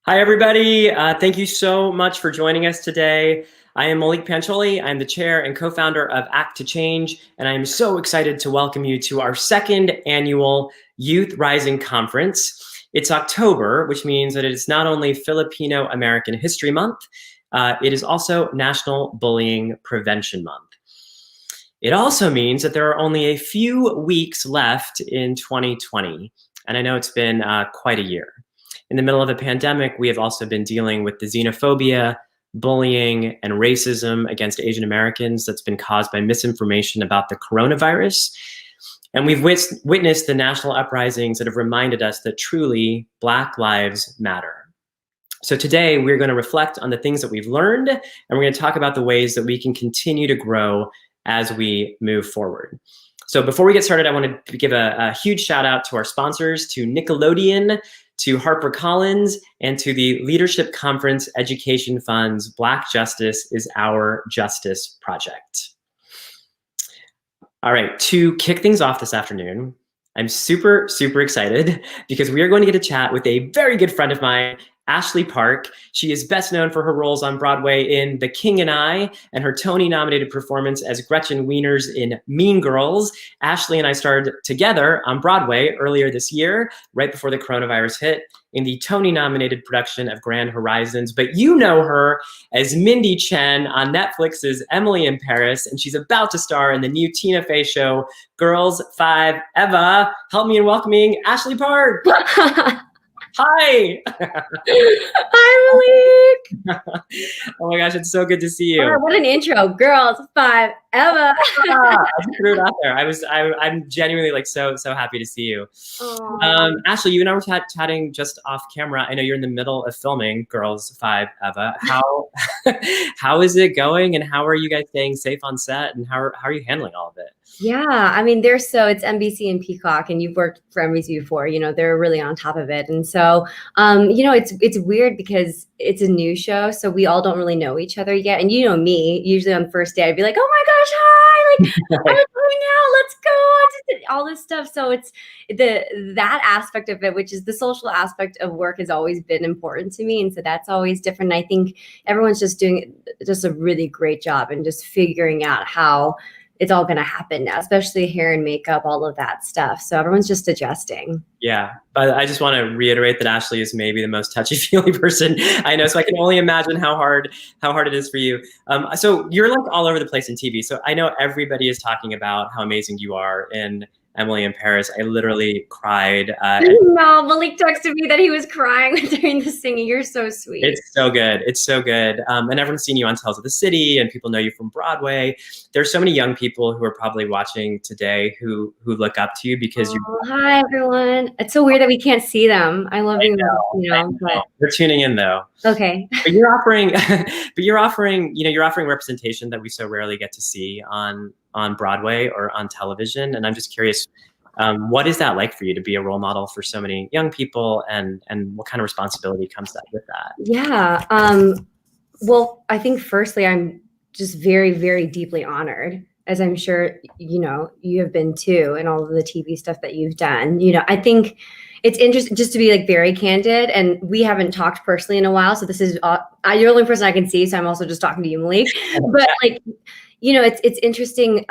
Hi, everybody. Thank you so much for joining us today. I am Malik Pancholi. I'm the chair and co-founder of Act to Change, and I'm so excited to welcome you to our second annual Youth Rising Conference. It's October, which means that it is not only Filipino American History Month, it is also National Bullying Prevention Month. It also means that there are only a few weeks left in 2020, and I know it's been quite a year. In the middle of a pandemic, we have also been dealing with the xenophobia, bullying, and racism against Asian Americans that's been caused by misinformation about the coronavirus. And we've witnessed the national uprisings that have reminded us that truly Black lives matter. So today we're going to reflect on the things that we've learned, and we're going to talk about the ways that we can continue to grow as we move forward. So before we get started, I want to give a huge shout out to our sponsors, to Nickelodeon, to HarperCollins, and to the Leadership Conference Education Fund's Black Justice is Our Justice project. All right, to kick things off this afternoon, I'm super, super excited because we are going to get a chat with a very good friend of mine, Ashley Park. She is best known for her roles on Broadway in The King and I and her Tony-nominated performance as Gretchen Wieners in Mean Girls. Ashley and I starred together on Broadway earlier this year, right before the coronavirus hit, in the Tony-nominated production of Grand Horizons. But you know her as Mindy Chen on Netflix's Emily in Paris, and she's about to star in the new Tina Fey show, Girls 5 Eva. Help me in welcoming Ashley Park. Hi. Hi, Malik. Oh my gosh, it's so good to see you. Oh, what an intro. Girls 5 Eva. I just threw it out there. I'm genuinely like so happy to see you. Ashley, you and I were chatting just off camera. I know you're in the middle of filming Girls 5 Eva. How is it going, and how are you guys staying safe on set, and how are you handling all of it? Yeah, I mean, it's NBC and Peacock, and you've worked for NBC before, they're really on top of it. And so, it's weird because it's a new show, so we all don't really know each other yet. And you know me, usually on the first day, I'd be like, oh my gosh, hi, like, I'm going now, let's go, all this stuff. So it's that aspect of it, which is the social aspect of work, has always been important to me. And so that's always different. I think everyone's just doing a really great job and just figuring out how it's all going to happen now, especially hair and makeup, all of that stuff. So everyone's just adjusting. Yeah, but I just want to reiterate that Ashley is maybe the most touchy-feely person I know. So I can only imagine how hard it is for you. So you're like all over the place in TV. So I know everybody is talking about how amazing you are in Emily in Paris. I literally cried. No, Malik texted me that he was crying during the singing. You're so sweet. It's so good. It's so good. And everyone's seen you on Tales of the City, and people know you from Broadway. There's so many young people who are probably watching today who look up to you because you. Hi, everyone. It's so weird that we can't see them. I love you. But they're tuning in though. Okay. But you're offering representation that we so rarely get to see on Broadway or on television. And I'm just curious, what is that like for you to be a role model for so many young people, and what kind of responsibility comes with that? Yeah. Well, I think firstly, I'm just very, very deeply honored, as I'm sure, you have been too, and all of the TV stuff that you've done. I think it's interesting, just to be like very candid, and we haven't talked personally in a while. So this is, you're the only person I can see. So I'm also just talking to you, Malik. But like, it's interesting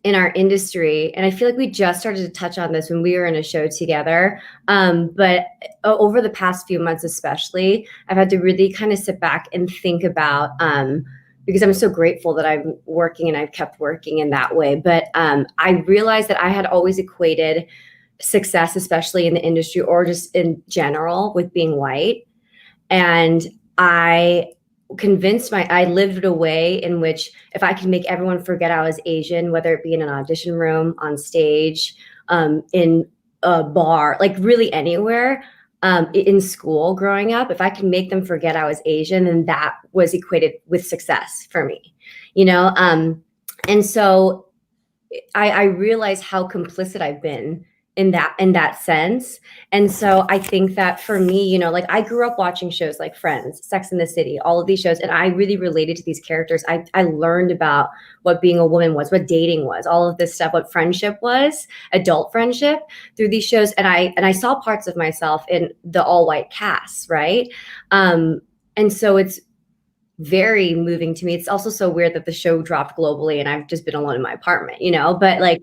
in our industry. And I feel like we just started to touch on this when we were in a show together. But over the past few months, especially, I've had to really kind of sit back and think about, because I'm so grateful that I'm working and I've kept working in that way. But I realized that I had always equated success, especially in the industry or just in general, with being white. And I lived a way in which if I could make everyone forget I was Asian, whether it be in an audition room, on stage, in a bar, like really anywhere, in school growing up, if I could make them forget I was Asian, then that was equated with success for me, and so I realized how complicit I've been in that sense. And so I think that for me, like I grew up watching shows like Friends, Sex and the City, all of these shows, and I really related to these characters. I learned about what being a woman was, what dating was, all of this stuff, what friendship was, adult friendship through these shows. And I saw parts of myself in the all white cast, right? And so it's very moving to me. It's also so weird that the show dropped globally and I've just been alone in my apartment, but like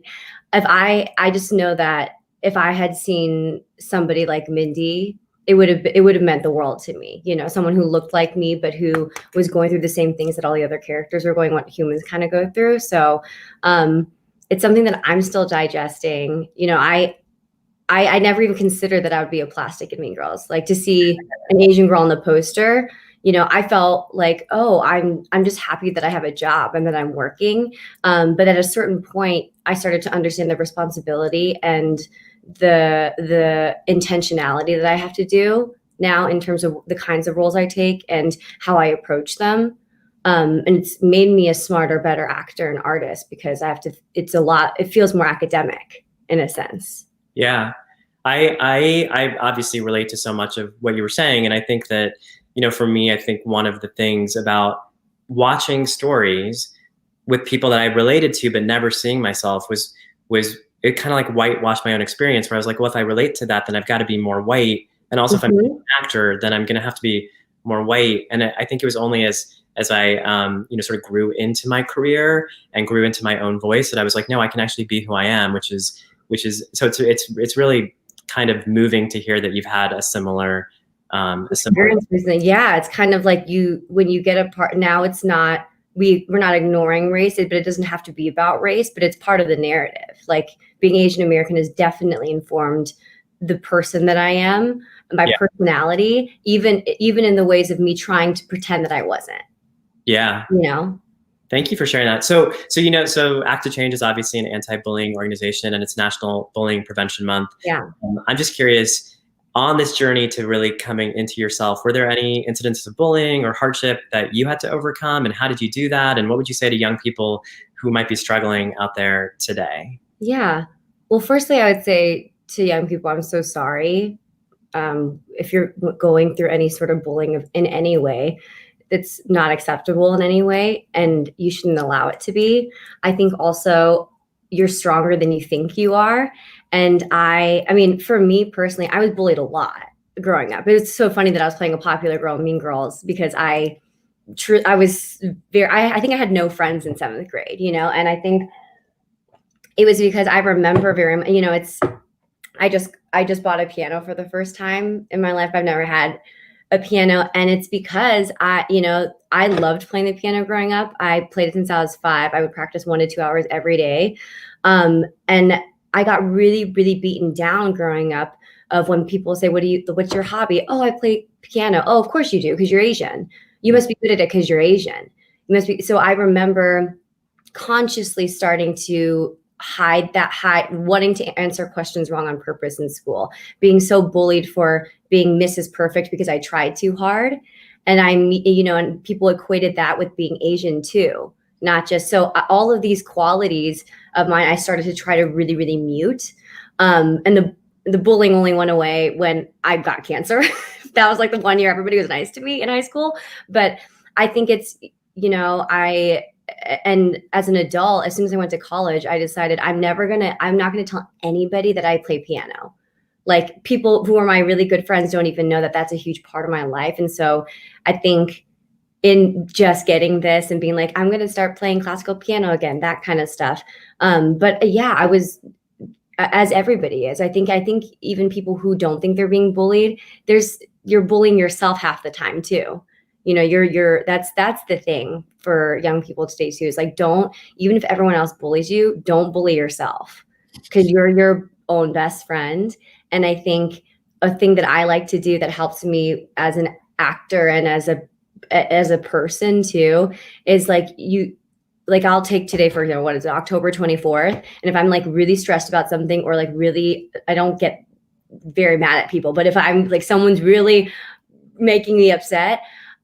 if I just know that if I had seen somebody like Mindy, it would have meant the world to me, someone who looked like me but who was going through the same things that all the other characters were going, what humans kind of go through. So it's something that I'm still digesting. I never even considered that I would be a plastic in Mean Girls. Like to see an Asian girl on the poster, I felt like, oh, I'm just happy that I have a job and that I'm working. But at a certain point, I started to understand the responsibility and the intentionality that I have to do now in terms of the kinds of roles I take and how I approach them. And it's made me a smarter, better actor and artist because it feels more academic in a sense. Yeah, I obviously relate to so much of what you were saying, and I think that for me, I think one of the things about watching stories with people that I related to but never seeing myself was it kind of like whitewashed my own experience, where I was like, well, if I relate to that, then I've got to be more white, and also if I'm an actor, then I'm going to have to be more white. And I think it was only as I sort of grew into my career and grew into my own voice that I was like, no, I can actually be who I am, which is so it's really kind of moving to hear that you've had a similar experience. Yeah, it's kind of like when you get a part now, it's not we're not ignoring race, but it doesn't have to be about race, but it's part of the narrative. Like being Asian American has definitely informed the person that I am, my personality, even in the ways of me trying to pretend that I wasn't. Yeah. Thank you for sharing that. So Act to Change is obviously an anti-bullying organization, and it's National Bullying Prevention Month. Yeah. I'm just curious, on this journey to really coming into yourself, were there any incidences of bullying or hardship that you had to overcome, and how did you do that? And what would you say to young people who might be struggling out there today? Yeah. Well, firstly, I would say to young people, I'm so sorry. If you're going through any sort of bullying in any way, it's not acceptable in any way, and you shouldn't allow it to be. I think also you're stronger than you think you are. And I mean, for me personally, I was bullied a lot growing up. It's so funny that I was playing a popular girl in Mean Girls because I think I had no friends in 7th grade, and I think it was because I remember I just bought a piano for the first time in my life. I've never had a piano, and it's because I loved playing the piano growing up. I played it since I was 5. I would practice 1 to 2 hours every day. And I got really, really beaten down growing up of when people say, what's your hobby? Oh, I play piano. Oh, of course you do, because you're Asian. You must be good at it because you're Asian. You must be. So I remember consciously starting to hide, wanting to answer questions wrong on purpose in school, being so bullied for being Mrs. Perfect because I tried too hard. And and people equated that with being Asian too, not just, so all of these qualities of mine, I started to try to really, really mute. And the bullying only went away when I got cancer. That was like the one year everybody was nice to me in high school. But I think it's, and as an adult, as soon as I went to college, I decided I'm not going to tell anybody that I play piano. Like people who are my really good friends don't even know that that's a huge part of my life. And so I think in just getting this and being like, I'm going to start playing classical piano again, that kind of stuff. But yeah, I was, as everybody is, I think even people who don't think they're being bullied, you're bullying yourself half the time too. That's the thing for young people today too, is like, even if everyone else bullies you, don't bully yourself, because you're your own best friend. And I think a thing that I like to do that helps me as an actor and as a person too, is I'll take today, for example, what is it, October 24th. And if I'm like really stressed about something, or like really, I don't get very mad at people, but if I'm like, someone's really making me upset,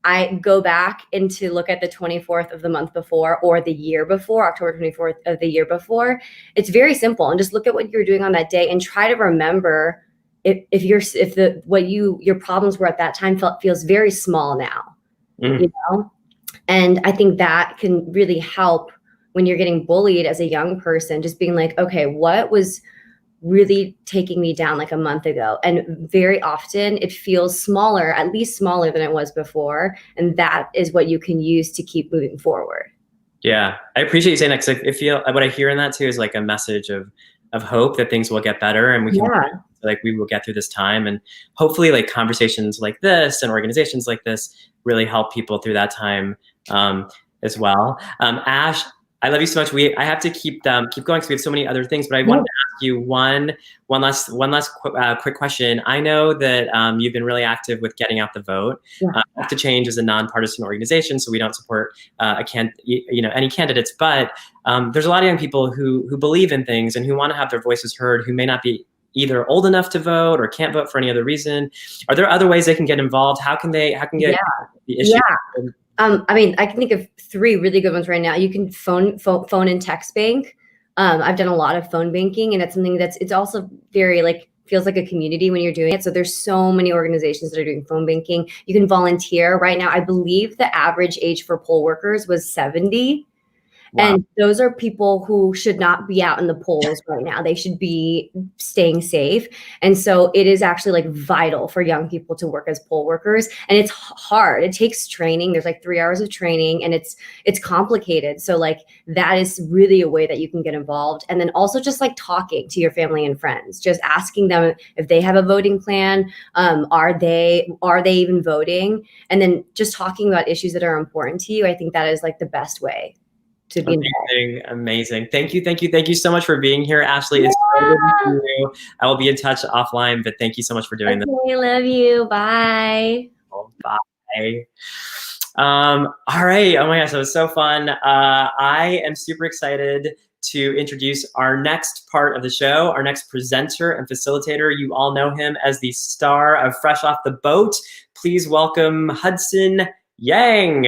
I go back and to look at the 24th of the month before or the year before, October 24th of the year before. It's very simple, and just look at what you're doing on that day and try to remember if your problems were at that time feels very small now, you know? And I think that can really help when you're getting bullied as a young person, just being like, okay, what was really taking me down like a month ago? And very often it feels smaller, at least smaller than it was before. And that is what you can use to keep moving forward. Yeah, I appreciate you saying that, because I feel what I hear in that too is like a message of hope that things will get better, and we can like we will get through this time, and hopefully like conversations like this and organizations like this really help people through that time as well. Ash, I love you so much. I have to keep going because we have so many other things, but I wanted to ask you one last quick question. I know that you've been really active with getting out the vote. Act to Change is a nonpartisan organization, so we don't support any candidates. But there's a lot of young people who believe in things and who want to have their voices heard, who may not be either old enough to vote or can't vote for any other reason. Are there other ways they can get involved? How can get the issue? I mean, I can think of 3 really good ones right now. You can phone and text bank. I've done a lot of phone banking, and it's something it's also very feels like a community when you're doing it. So there's so many organizations that are doing phone banking. You can volunteer right now. I believe the average age for poll workers was 70. Wow. And those are people who should not be out in the polls right now. They should be staying safe. And so it is actually vital for young people to work as poll workers. And it's hard. It takes training. There's 3 hours of training, and it's complicated. So that is really a way that you can get involved. And then also just talking to your family and friends, just asking them if they have a voting plan. Are they even voting? And then just talking about issues that are important to you. I think that is the best way to be amazing. Thank you so much for being here, Ashley. It's so good to see you. I will be in touch offline, but thank you so much for doing this. I love you. Bye. Bye. All right. Oh my gosh, that was so fun. I am super excited to introduce our next part of the show, our next presenter and facilitator. You all know him as the star of Fresh Off the Boat. Please welcome Hudson Yang.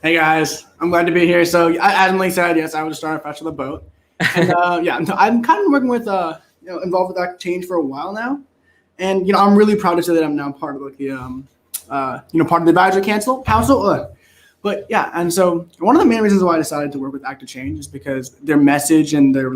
Hey guys, I'm glad to be here. So as Emily said, yes, I was a star of Fresh Off the Boat. And I'm kind of working with, involved with Act to Change for a while now. And, I'm really proud to say that I'm now part of part of the advisory council. But yeah, and so one of the main reasons why I decided to work with Act to Change is because their message and their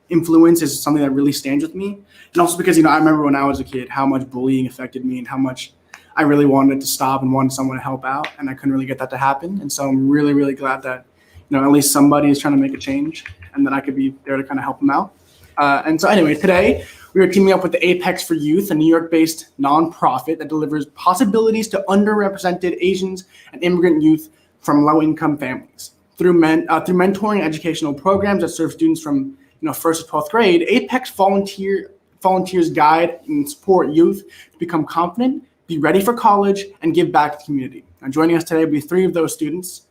influence is something that really stands with me. And also because, I remember when I was a kid, how much bullying affected me and how much I really wanted it to stop and wanted someone to help out, and I couldn't really get that to happen. And so I'm really, really glad that, at least somebody is trying to make a change and that I could be there to kind of help them out. And so anyway, today we are teaming up with the Apex for Youth, a New York-based nonprofit that delivers possibilities to underrepresented Asians and immigrant youth from low-income families. Through mentoring and educational programs that serve students from, first to 12th grade, Apex volunteers guide and support youth to become confident, be ready for college, and give back to the community. And joining us today will be 3 of those students,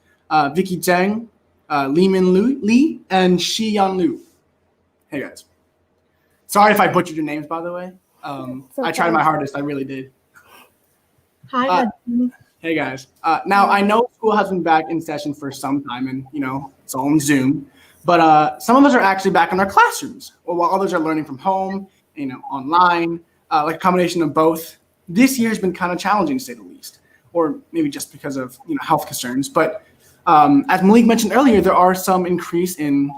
Vicky Zhang, Li-Min Li, and Shi Yan Liu. Hey guys. Sorry if I butchered your names, by the way. I tried my hardest, I really did. Hi. Hey guys. Now I know school has been back in session for some time, and it's all on Zoom, but some of us are actually back in our classrooms, while others are learning from home, online, a combination of both. This year has been kind of challenging, to say the least, or maybe just because of health concerns. But as Malik mentioned earlier, there are some increase in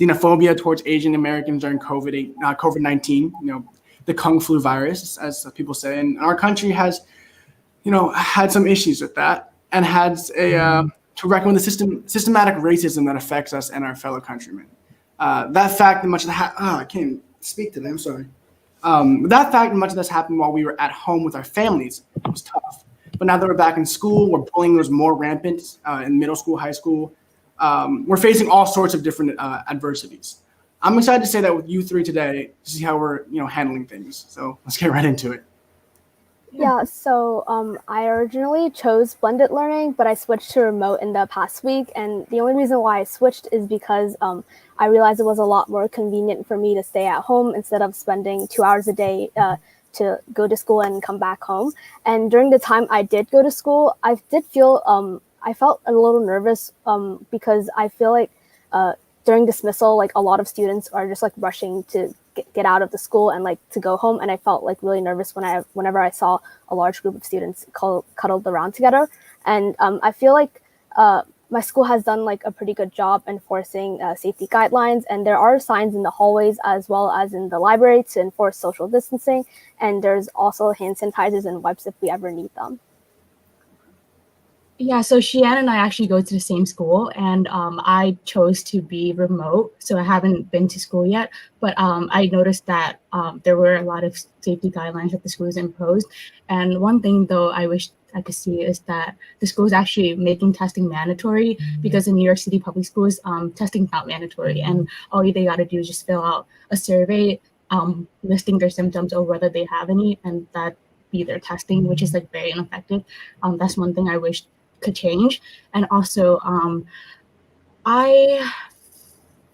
xenophobia towards Asian Americans during COVID-19, the Kung flu virus, as people say, and our country has had some issues with that and had to reckon with the systematic racism that affects us and our fellow countrymen. That fact, and much of the I can't speak today. I'm sorry. That fact, much of this happened while we were at home with our families. It was tough. But now that we're back in school, where bullying was more rampant in middle school, high school, we're facing all sorts of different adversities. I'm excited to say that with you 3 today to see how we're handling things. So let's get right into it. Yeah, so I originally chose blended learning, but I switched to remote in the past week. And the only reason why I switched is because I realized it was a lot more convenient for me to stay at home instead of spending 2 hours a day to go to school and come back home. And during the time I did go to school, I did feel I felt a little nervous because I feel like during dismissal, like a lot of students are just like rushing to get out of the school and like to go home. And I felt like really nervous whenever I saw a large group of students cuddled around together. And I feel like my school has done like a pretty good job enforcing safety guidelines, and there are signs in the hallways as well as in the library to enforce social distancing. And there's also hand sanitizers and wipes if we ever need them. Yeah, so Shianne and I actually go to the same school, and I chose to be remote, so I haven't been to school yet. But I noticed that there were a lot of safety guidelines that the schools imposed. And one thing, though, I wish I could see is that the school is actually making testing mandatory, because in New York City public schools, testing is not mandatory, and all they got to do is just fill out a survey listing their symptoms or whether they have any, and that be their testing, which is like very ineffective. That's one thing I wish could change. And also I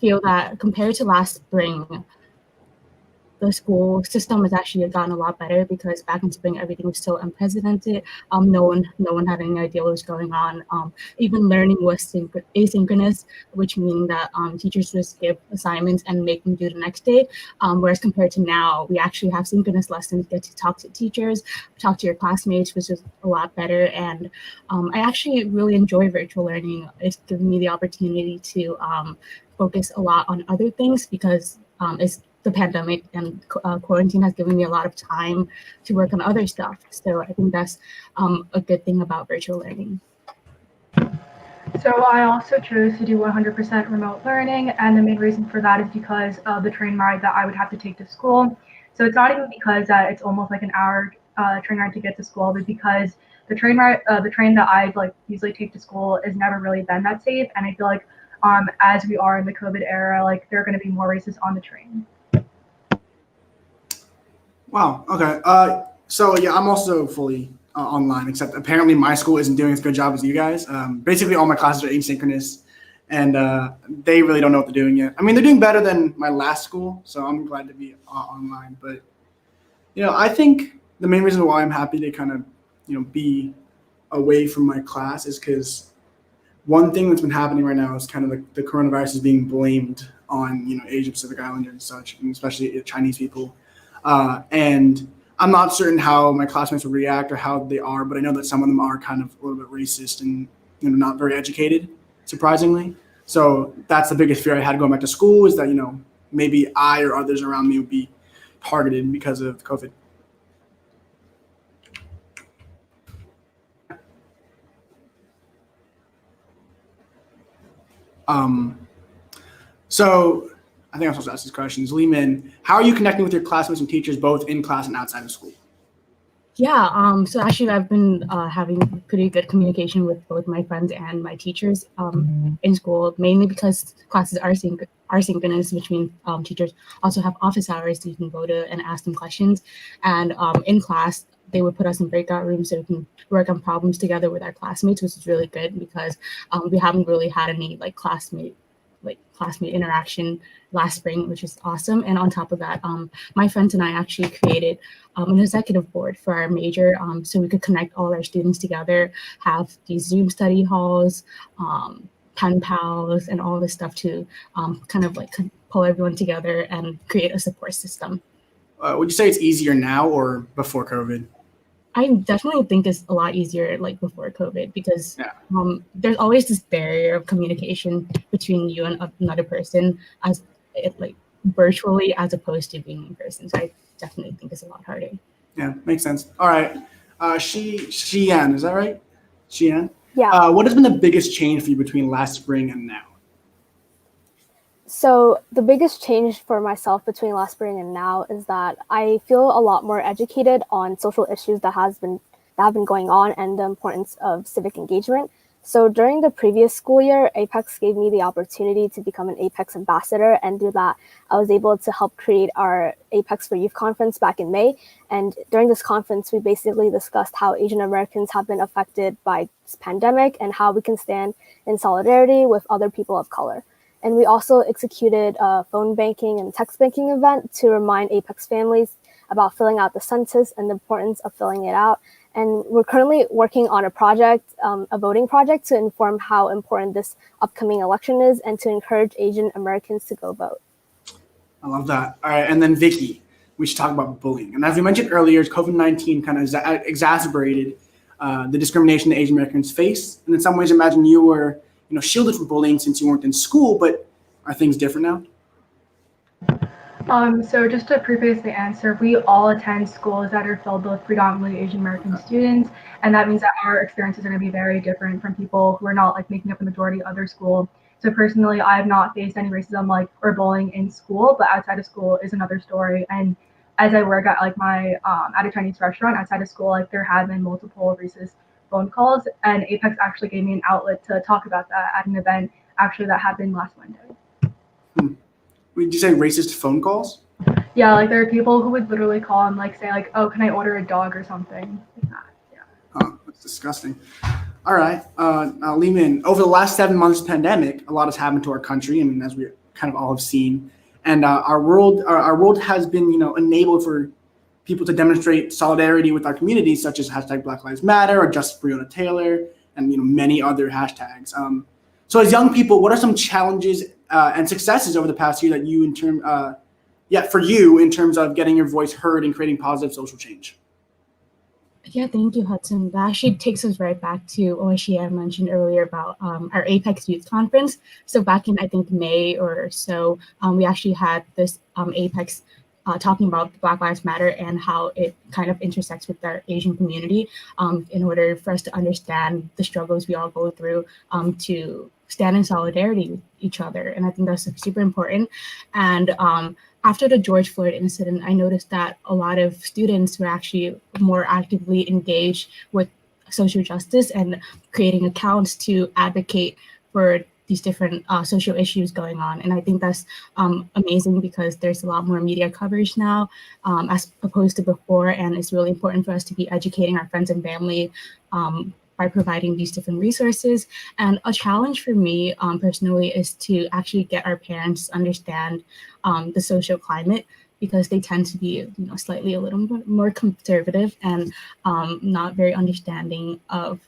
feel that compared to last spring, the school system has actually gotten a lot better, because back in spring everything was so unprecedented. No one had any idea what was going on. Even learning was asynchronous, which means that teachers just give assignments and make them do the next day. Whereas compared to now, we actually have synchronous lessons, get to talk to teachers, talk to your classmates, which is a lot better. And I actually really enjoy virtual learning. It's given me the opportunity to focus a lot on other things, because it's the pandemic, and quarantine has given me a lot of time to work on other stuff. So I think that's a good thing about virtual learning. So I also chose to do 100% remote learning, and the main reason for that is because of the train ride that I would have to take to school. So it's not even because it's almost like an hour train ride to get to school, but because the train that I like usually take to school has never really been that safe, and I feel like as we are in the COVID era, like there are going to be more races on the train. Wow. Okay. So yeah, I'm also fully online, except apparently my school isn't doing as good a job as you guys. Basically, all my classes are asynchronous, and they really don't know what they're doing yet. I mean, they're doing better than my last school, so I'm glad to be online. But I think the main reason why I'm happy to kind of be away from my class is because one thing that's been happening right now is kind of the coronavirus is being blamed on Asian Pacific Islanders and such, and especially Chinese people. And I'm not certain how my classmates will react or how they are, but I know that some of them are kind of a little bit racist and not very educated, surprisingly. So that's the biggest fear I had going back to school, is that maybe I or others around me would be targeted because of COVID. So I think I'm supposed to ask these questions. Leeman, how are you connecting with your classmates and teachers both in class and outside of school? Yeah, so actually I've been having pretty good communication with both my friends and my teachers in school, mainly because classes are synchronous, which means teachers also have office hours so you can go to and ask them questions. And in class, they would put us in breakout rooms so we can work on problems together with our classmates, which is really good, because we haven't really had any classmate interaction last spring, which is awesome. And on top of that, my friends and I actually created an executive board for our major, so we could connect all our students together, have these Zoom study halls, pen pals, and all this stuff to kind of pull everyone together and create a support system. Would you say it's easier now or before COVID? I definitely think it's a lot easier before COVID, because there's always this barrier of communication between you and another person as virtually, as opposed to being in person. So I definitely think it's a lot harder. Yeah, makes sense. All right. Shianne, is that right? Shianne? Yeah. What has been the biggest change for you between last spring and now? So the biggest change for myself between last spring and now is that I feel a lot more educated on social issues that have been going on, and the importance of civic engagement. So during the previous school year, Apex gave me the opportunity to become an Apex ambassador, and through that, I was able to help create our Apex for Youth conference back in May. And during this conference, we basically discussed how Asian Americans have been affected by this pandemic and how we can stand in solidarity with other people of color. And we also executed a phone banking and text banking event to remind Apex families about filling out the census and the importance of filling it out. And we're currently working on a project, a voting project, to inform how important this upcoming election is and to encourage Asian Americans to go vote. I love that. All right, and then Vicky, we should talk about bullying. And as we mentioned earlier, COVID-19 kind of exacerbated the discrimination that Asian Americans face. And in some ways, imagine you were, shielded from bullying since you weren't in school. But are things different now? So just to preface the answer, we all attend schools that are filled with predominantly Asian American students, and that means that our experiences are going to be very different from people who are not like making up the majority of their school. So personally, I have not faced any racism or bullying in school, but outside of school is another story. And as I work at my at a Chinese restaurant outside of school, there have been multiple racist phone calls, and Apex actually gave me an outlet to talk about that at an event actually that happened last Monday. Did you say racist phone calls? Yeah, there are people who would literally call and say oh, can I order a dog or something like that. Yeah. Oh, that's disgusting. All right, Lee Min, over the last 7 months of the pandemic, a lot has happened to our country, as we kind of all have seen. And our world has been, enabled for people to demonstrate solidarity with our communities, such as hashtag Black Lives Matter or Justice for Breonna Taylor, and many other hashtags. So as young people, what are some challenges and successes over the past year that you, for you, in terms of getting your voice heard and creating positive social change? Yeah, thank you, Hudson. That actually takes us right back to what Shia mentioned earlier about our Apex Youth Conference. So back in, I think, May or so, we actually had this Apex talking about Black Lives Matter and how it kind of intersects with our Asian community in order for us to understand the struggles we all go through to stand in solidarity with each other. And I think that's super important. And after the George Floyd incident, I noticed that a lot of students were actually more actively engaged with social justice and creating accounts to advocate for these different social issues going on. And I think that's amazing because there's a lot more media coverage now as opposed to before. And it's really important for us to be educating our friends and family by providing these different resources. And a challenge for me personally is to actually get our parents to understand the social climate, because they tend to be slightly a little bit more conservative and not very understanding of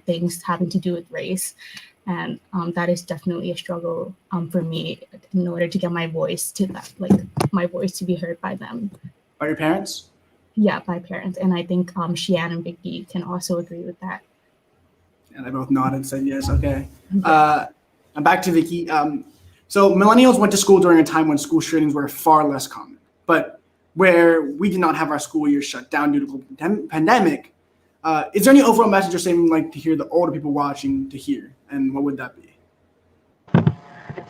things having to do with race. And that is definitely a struggle for me in order to get my voice to that, my voice to be heard by them. By your parents? Yeah, by parents. And I think Shian and Vicky can also agree with that. And they both nodded and said yes. Okay. And back to Vicky. So millennials went to school during a time when school shootings were far less common. But where we did not have our school year shut down due to the pandemic, is there any overall message you're saying to hear the older people watching to hear? And what would that be?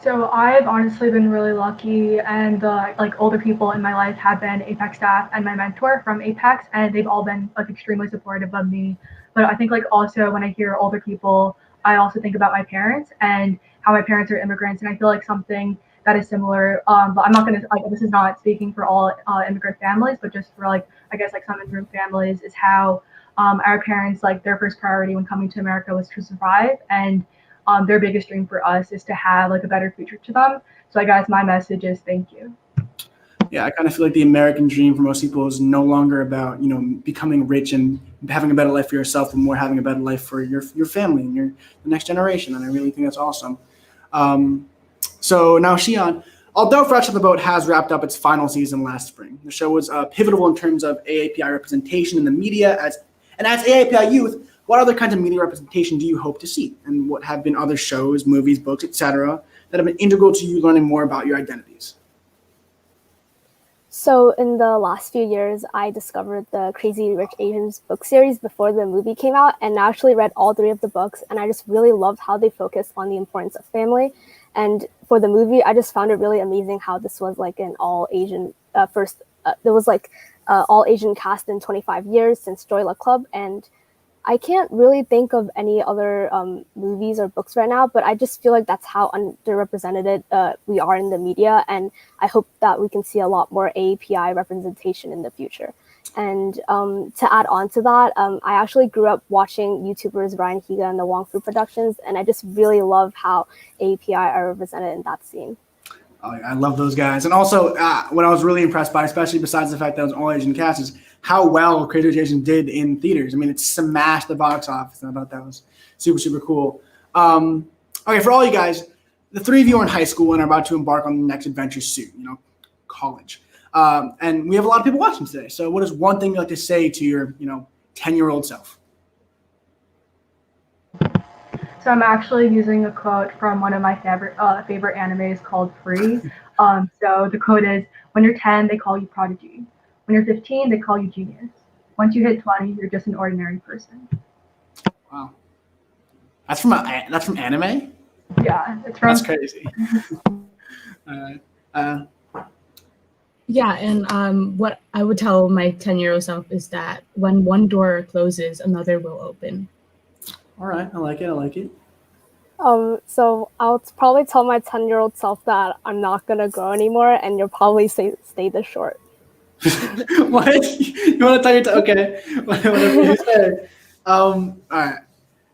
So I've honestly been really lucky, and the older people in my life have been Apex staff and my mentor from Apex, and they've all been extremely supportive of me. But I think also when I hear older people, I also think about my parents and how my parents are immigrants, and I feel something that is similar. But I'm not gonna this is not speaking for all immigrant families, but just for some immigrant families, is how our parents their first priority when coming to America was to survive, and their biggest dream for us is to have a better future to them. So I guess my message is thank you. Yeah, I kind of feel like the American dream for most people is no longer about becoming rich and having a better life for yourself, but more having a better life for your family and the next generation. And I really think that's awesome. So now, Shion, although Fresh on the Boat has wrapped up its final season last spring, the show was pivotal in terms of AAPI representation in the media. As AAPI youth, what other kinds of media representation do you hope to see? And what have been other shows, movies, books, etc., that have been integral to you learning more about your identities? So in the last few years, I discovered the Crazy Rich Asians book series before the movie came out, and I actually read all 3 of the books, and I just really loved how they focused on the importance of family. And for the movie, I just found it really amazing how this was an all Asian there was all Asian cast in 25 years since Joy Luck Club, and I can't really think of any other movies or books right now, but I just feel that's how underrepresented we are in the media, and I hope that we can see a lot more AAPI representation in the future. And to add on to that, I actually grew up watching YouTubers Ryan Higa and the Wong Fu Productions, and I just really love how AAPI are represented in that scene. I love those guys. And also, what I was really impressed by, especially besides the fact that it was all Asian cast, is how well Crazy Rich Asians did in theaters. I mean, it smashed the box office, and I thought that was super, super cool. Okay, for all you guys, the three of you are in high school and are about to embark on the next adventure soon, college. And we have a lot of people watching today. So what is one thing you'd like to say to your, 10-year-old self? So I'm actually using a quote from one of my favorite animes called Free. So the quote is, when you're 10, they call you prodigy. When you're 15, they call you genius. Once you hit 20, you're just an ordinary person. Wow. That's from anime? Yeah, it's from. That's crazy. Yeah, and what I would tell my 10-year-old self is that when one door closes, another will open. All right, I like it. So I'll probably tell my 10-year-old self that I'm not gonna grow anymore, and you'll probably stay this short. What? You want to tell okay? Whatever you say. All right.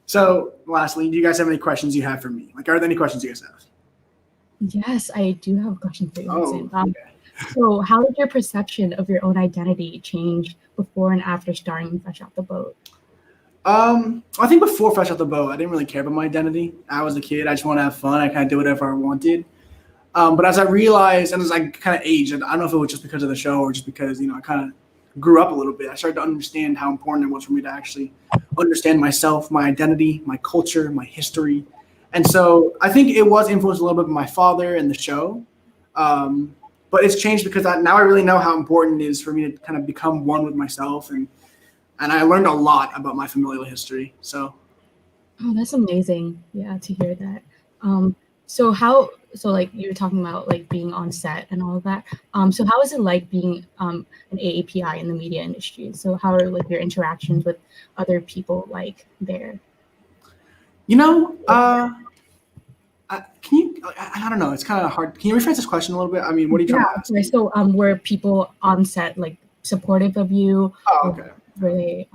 So, lastly, do you guys have any questions you have for me? Like, are there any questions you guys have? Yes, I do have a question for you. Oh, Okay. So how did your perception of your own identity change before and after starring Fresh Off the Boat? I think before Fresh Off the Boat, I didn't really care about my identity. I was a kid. I just want to have fun. I kind of do whatever I wanted. But as I realized, and as I kind of aged, and I don't know if it was just because of the show or just because, I kind of grew up a little bit, I started to understand how important it was for me to actually understand myself, my identity, my culture, my history. And so I think it was influenced a little bit by my father and the show. But it's changed because now I really know how important it is for me to kind of become one with myself. And I learned a lot about my familial history. So. Oh, that's amazing. Yeah, to hear that. So like you were talking about like being on set and all of that. So how is it like being an AAPI in the media industry? So how are like your interactions with other people like there? Can you? I don't know. It's kind of hard. Can you rephrase this question a little bit? I mean, what are you trying to ask? Okay. So were people on set like supportive of you? Oh, okay. Were they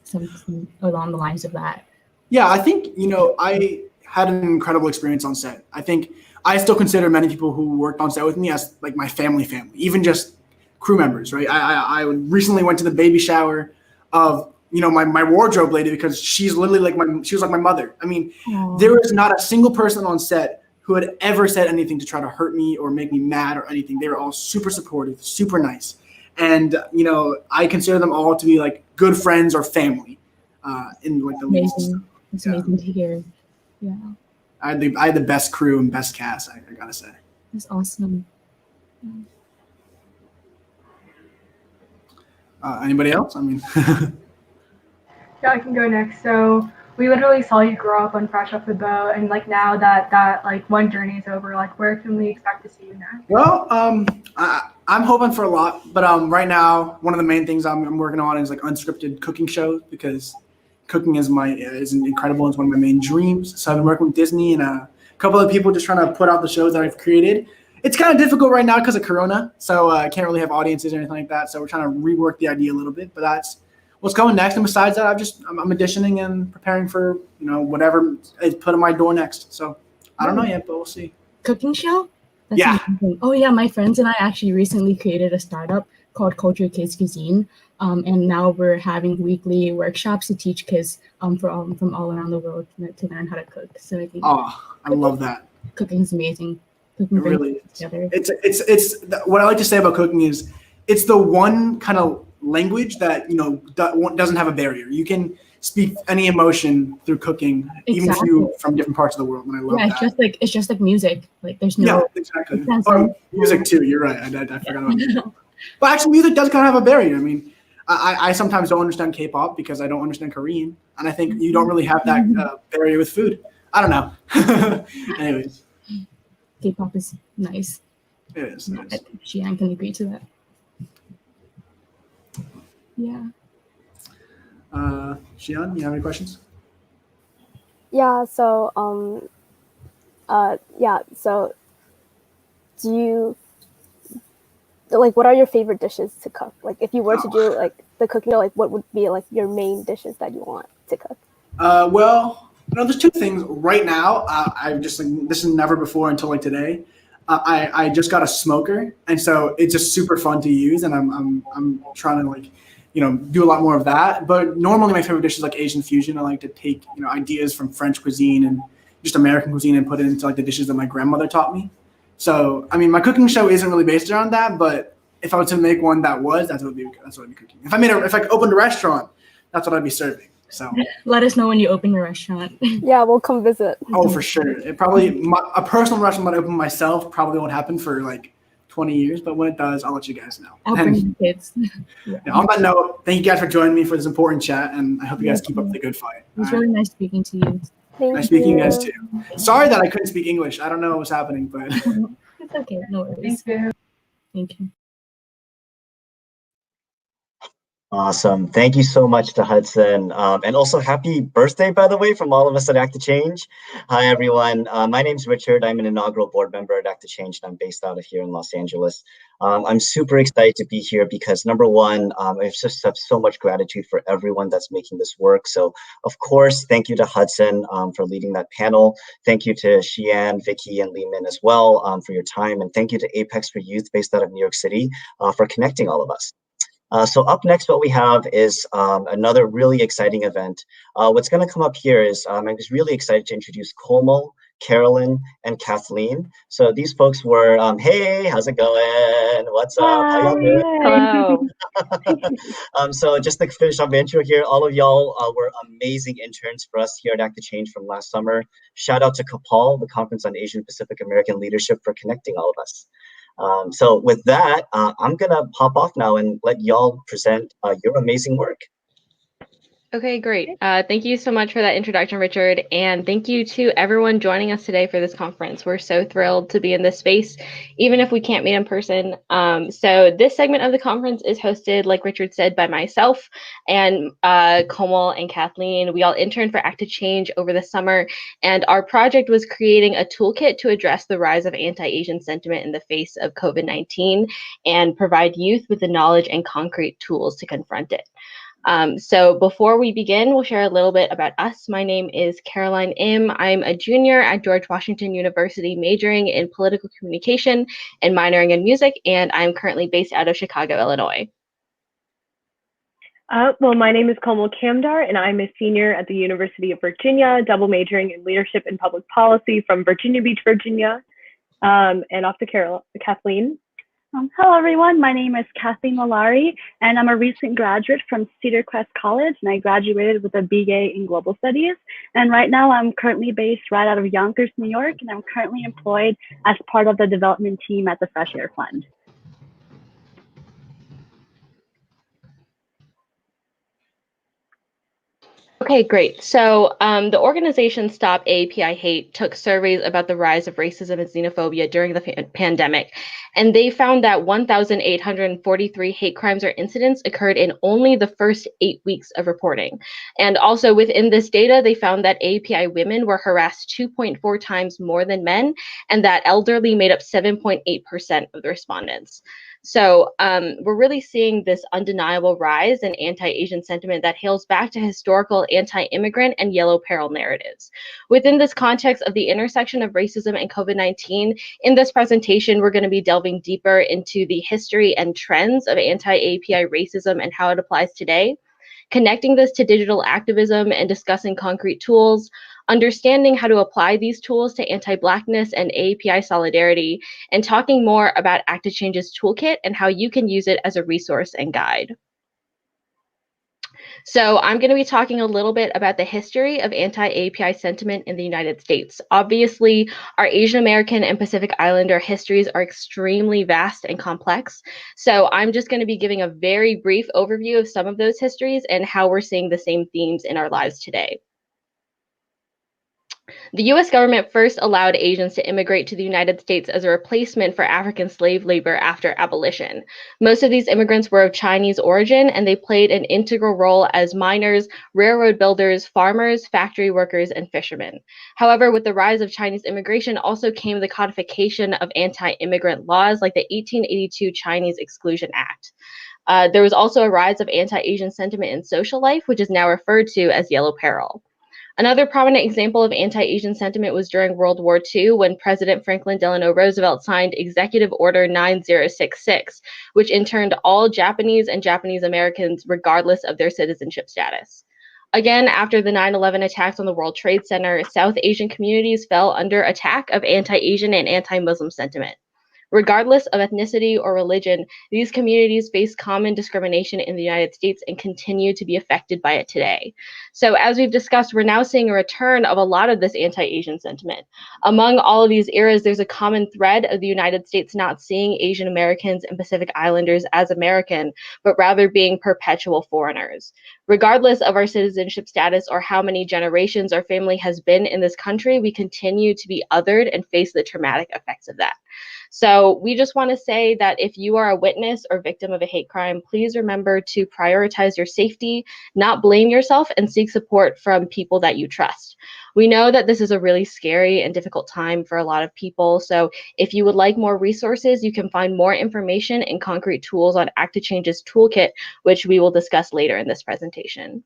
something along the lines of that? Yeah, I think I had an incredible experience on set. I think I still consider many people who worked on set with me as like my family, even just crew members, right? I recently went to the baby shower of my wardrobe lady because she's literally she was like my mother. I mean, there was not a single person on set who had ever said anything to try to hurt me or make me mad or anything. They were all super supportive, super nice. And, I consider them all to be like good friends or family in like the least. It's amazing to hear. Yeah. I had the best crew and best cast, I gotta say. That's awesome. Anybody else? I mean. Yeah, I can go next. So we literally saw you grow up on Fresh Off the Boat, and like now that like one journey is over, like where can we expect to see you next? Well, I'm hoping for a lot, but right now one of the main things I'm working on is like unscripted cooking shows because cooking is incredible. It's one of my main dreams. So I've been working with Disney and a couple of people just trying to put out the shows that I've created. It's kind of difficult right now because of Corona, so I can't really have audiences or anything like that. So we're trying to rework the idea a little bit, but that's what's coming next. And besides that, I'm auditioning and preparing for whatever is put on my door next. So I don't know yet, but we'll see. Cooking show? That's yeah. Amazing. Oh yeah, my friends and I actually recently created a startup called Culture Kids Cuisine, and now we're having weekly workshops to teach kids from all around the world to learn how to cook. So I think. Oh, I love that. Cooking is amazing. Cooking it really is. Together. It's what I like to say about cooking is it's the one kind of language that doesn't have a barrier. You can speak any emotion through cooking, even if you're from different parts of the world. And I love that. It's just like music. Like there's no. Yeah, exactly. Oh, music too. You're right. I forgot about that. But actually, music does kind of have a barrier. I mean, I sometimes don't understand K-pop because I don't understand Korean, and I think you don't really have that barrier with food. I don't know. Anyways, K-pop is nice. It is. I think Xian can agree to that. Yeah. Xian, you have any questions? Yeah. So So do you what are your favorite dishes to cook? Like if you were to do like the cooking, what would be like your main dishes that you want to cook? Well, there's two things right now. I just this is never before until like today. I just got a smoker, and so it's just super fun to use, and I'm trying to like, do a lot more of that. But normally my favorite dish is like Asian fusion. I like to take ideas from French cuisine and just American cuisine and put it into like the dishes that my grandmother taught me. So I mean, my cooking show isn't really based around that, but if I were to make one that's what I'd be cooking. If I opened a restaurant, that's what I'd be serving. So Let us know when you open your restaurant. Yeah, we'll come visit. oh, for sure. It probably a personal restaurant that I open myself probably won't happen for like 20 years, but when it does, I'll let you guys know. I'll bring the kids. Yeah, on that note, thank you guys for joining me for this important chat, and I hope you guys keep up the good fight. It was really nice speaking to you. Nice speaking to you guys too. Sorry that I couldn't speak English. I don't know what was happening, but It's okay. No worries. Thank you. Thank you. Awesome. Thank you so much to Hudson. And also happy birthday, by the way, from all of us at Act to Change. Hi, everyone. My name's Richard. I'm an inaugural board member at Act to Change, and I'm based out of here in Los Angeles. I'm super excited to be here because number one, I just have so much gratitude for everyone that's making this work. So of course, thank you to Hudson for leading that panel. Thank you to Xian, Vicky, and Lehman as well for your time. And thank you to Apex for Youth based out of New York City for connecting all of us. So up next, what we have is another really exciting event. What's going to come up here is I was really excited to introduce Komal, Carolyn, and Kathleen. So these folks were, hey, how's it going? What's up? How y'all doing? Hello. So just to finish off the intro here, all of y'all were amazing interns for us here at Act to Change from last summer. Shout out to CAPAL, the Conference on Asian Pacific American Leadership, for connecting all of us. So with that, I'm gonna pop off now and let y'all present your amazing work. Okay, great. Thank you so much for that introduction, Richard. And thank you to everyone joining us today for this conference. We're so thrilled to be in this space, even if we can't meet in person. So this segment of the conference is hosted, like Richard said, by myself and Komal and Kathleen. We all interned for Act to Change over the summer, and our project was creating a toolkit to address the rise of anti-Asian sentiment in the face of COVID-19 and provide youth with the knowledge and concrete tools to confront it. So before we begin, we'll share a little bit about us. My name is Caroline Im. I'm a junior at George Washington University, majoring in political communication and minoring in music, and I'm currently based out of Chicago, Illinois. Well, my name is Komal Kamdar, and I'm a senior at the University of Virginia, double majoring in leadership and public policy from Virginia Beach, Virginia, and off to Kathleen. Hello, everyone. My name is Kathleen Malari, and I'm a recent graduate from Cedar Crest College, and I graduated with a BA in Global Studies. And right now, I'm currently based right out of Yonkers, New York, and I'm currently employed as part of the development team at the Fresh Air Fund. Okay, great. So the organization Stop AAPI Hate took surveys about the rise of racism and xenophobia during the pandemic, and they found that 1,843 hate crimes or incidents occurred in only the first 8 weeks of reporting. And also within this data, they found that AAPI women were harassed 2.4 times more than men, and that elderly made up 7.8% of the respondents. So we're really seeing this undeniable rise in anti-Asian sentiment that hails back to historical anti-immigrant and yellow peril narratives. Within this context of the intersection of racism and COVID-19, in this presentation, we're going to be delving deeper into the history and trends of anti-AAPI racism and how it applies today, connecting this to digital activism and discussing concrete tools, understanding how to apply these tools to anti-Blackness and AAPI solidarity, and talking more about Act to Change's toolkit and how you can use it as a resource and guide. So I'm going to be talking a little bit about the history of anti-AAPI sentiment in the United States. Obviously, our Asian American and Pacific Islander histories are extremely vast and complex. So I'm just going to be giving a very brief overview of some of those histories and how we're seeing the same themes in our lives today. The U.S. government first allowed Asians to immigrate to the United States as a replacement for African slave labor after abolition. Most of these immigrants were of Chinese origin, and they played an integral role as miners, railroad builders, farmers, factory workers, and fishermen. However, with the rise of Chinese immigration also came the codification of anti-immigrant laws like the 1882 Chinese Exclusion Act. There was also a rise of anti-Asian sentiment in social life, which is now referred to as yellow peril. Another prominent example of anti-Asian sentiment was during World War II when President Franklin Delano Roosevelt signed Executive Order 9066, which interned all Japanese and Japanese Americans regardless of their citizenship status. Again, after the 9/11 attacks on the World Trade Center, South Asian communities fell under attack of anti-Asian and anti-Muslim sentiment. Regardless of ethnicity or religion, these communities face common discrimination in the United States and continue to be affected by it today. So as we've discussed, we're now seeing a return of a lot of this anti-Asian sentiment. Among all of these eras, there's a common thread of the United States not seeing Asian Americans and Pacific Islanders as American, but rather being perpetual foreigners. Regardless of our citizenship status or how many generations our family has been in this country, we continue to be othered and face the traumatic effects of that. So we just want to say that if you are a witness or victim of a hate crime, please remember to prioritize your safety, not blame yourself, and seek support from people that you trust. We know that this is a really scary and difficult time for a lot of people. So if you would like more resources, you can find more information and concrete tools on Act to Change's toolkit, which we will discuss later in this presentation.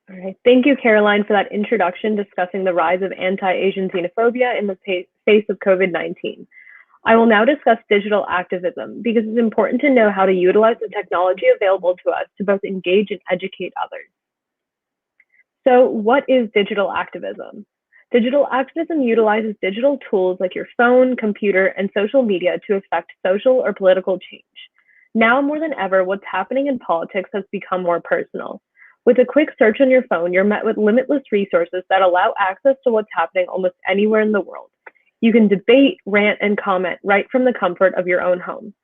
All right. Thank you, Caroline, for that introduction discussing the rise of anti-Asian xenophobia in the face of COVID-19. I will now discuss digital activism because it's important to know how to utilize the technology available to us to both engage and educate others. So what is digital activism? Digital activism utilizes digital tools like your phone, computer, and social media to affect social or political change. Now more than ever, what's happening in politics has become more personal. With a quick search on your phone, you're met with limitless resources that allow access to what's happening almost anywhere in the world. You can debate, rant, and comment right from the comfort of your own home.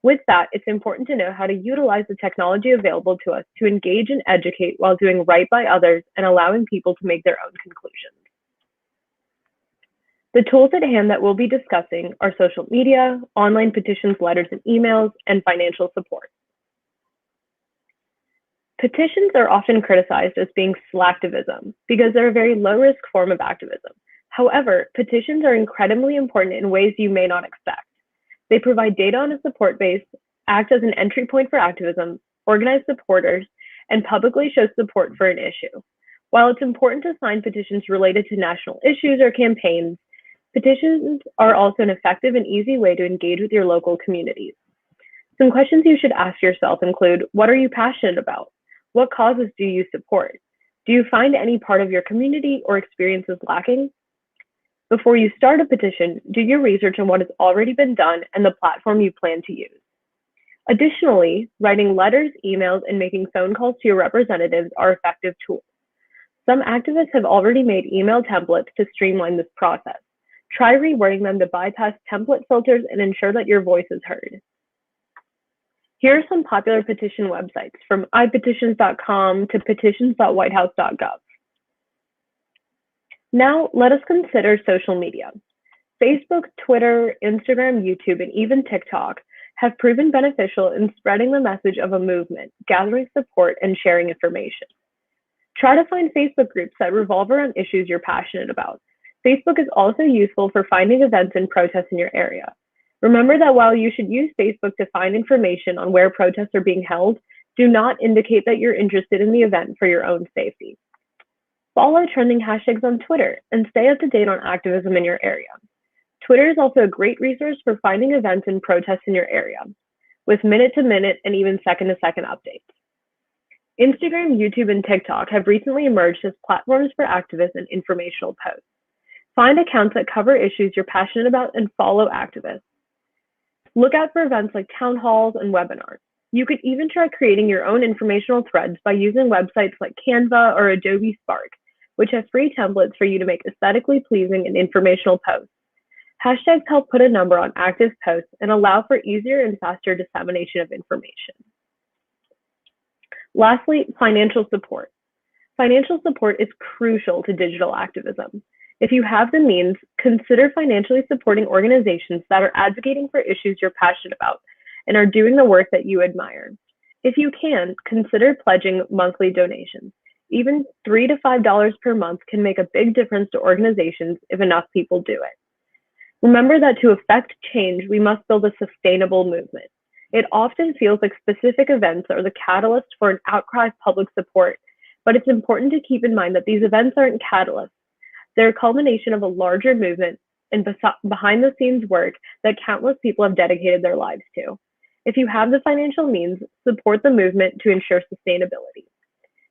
With that, it's important to know how to utilize the technology available to us to engage and educate while doing right by others and allowing people to make their own conclusions. The tools at hand that we'll be discussing are social media, online petitions, letters and emails, and financial support. Petitions are often criticized as being slacktivism because they're a very low-risk form of activism. However, petitions are incredibly important in ways you may not expect. They provide data on a support base, act as an entry point for activism, organize supporters, and publicly show support for an issue. While it's important to sign petitions related to national issues or campaigns, petitions are also an effective and easy way to engage with your local communities. Some questions you should ask yourself include, what are you passionate about? What causes do you support? Do you find any part of your community or experiences lacking? Before you start a petition, do your research on what has already been done and the platform you plan to use. Additionally, writing letters, emails, and making phone calls to your representatives are effective tools. Some activists have already made email templates to streamline this process. Try rewording them to bypass template filters and ensure that your voice is heard. Here are some popular petition websites, from iPetitions.com to petitions.whitehouse.gov. Now, let us consider social media. Facebook, Twitter, Instagram, YouTube, and even TikTok have proven beneficial in spreading the message of a movement, gathering support, and sharing information. Try to find Facebook groups that revolve around issues you're passionate about. Facebook is also useful for finding events and protests in your area. Remember that while you should use Facebook to find information on where protests are being held, do not indicate that you're interested in the event for your own safety. Follow trending hashtags on Twitter and stay up to date on activism in your area. Twitter is also a great resource for finding events and protests in your area, with minute-to-minute and even second-to-second updates. Instagram, YouTube, and TikTok have recently emerged as platforms for activists and informational posts. Find accounts that cover issues you're passionate about and follow activists. Look out for events like town halls and webinars. You could even try creating your own informational threads by using websites like Canva or Adobe Spark, which have free templates for you to make aesthetically pleasing and informational posts. Hashtags help put a number on active posts and allow for easier and faster dissemination of information. Lastly, financial support. Financial support is crucial to digital activism. If you have the means, consider financially supporting organizations that are advocating for issues you're passionate about and are doing the work that you admire. If you can, consider pledging monthly donations. Even $3 to $5 per month can make a big difference to organizations if enough people do it. Remember that to affect change, we must build a sustainable movement. It often feels like specific events are the catalyst for an outcry of public support, But it's important to keep in mind that these events aren't catalysts. They're a culmination of a larger movement and behind the scenes work that countless people have dedicated their lives to. If you have the financial means, support the movement to ensure sustainability.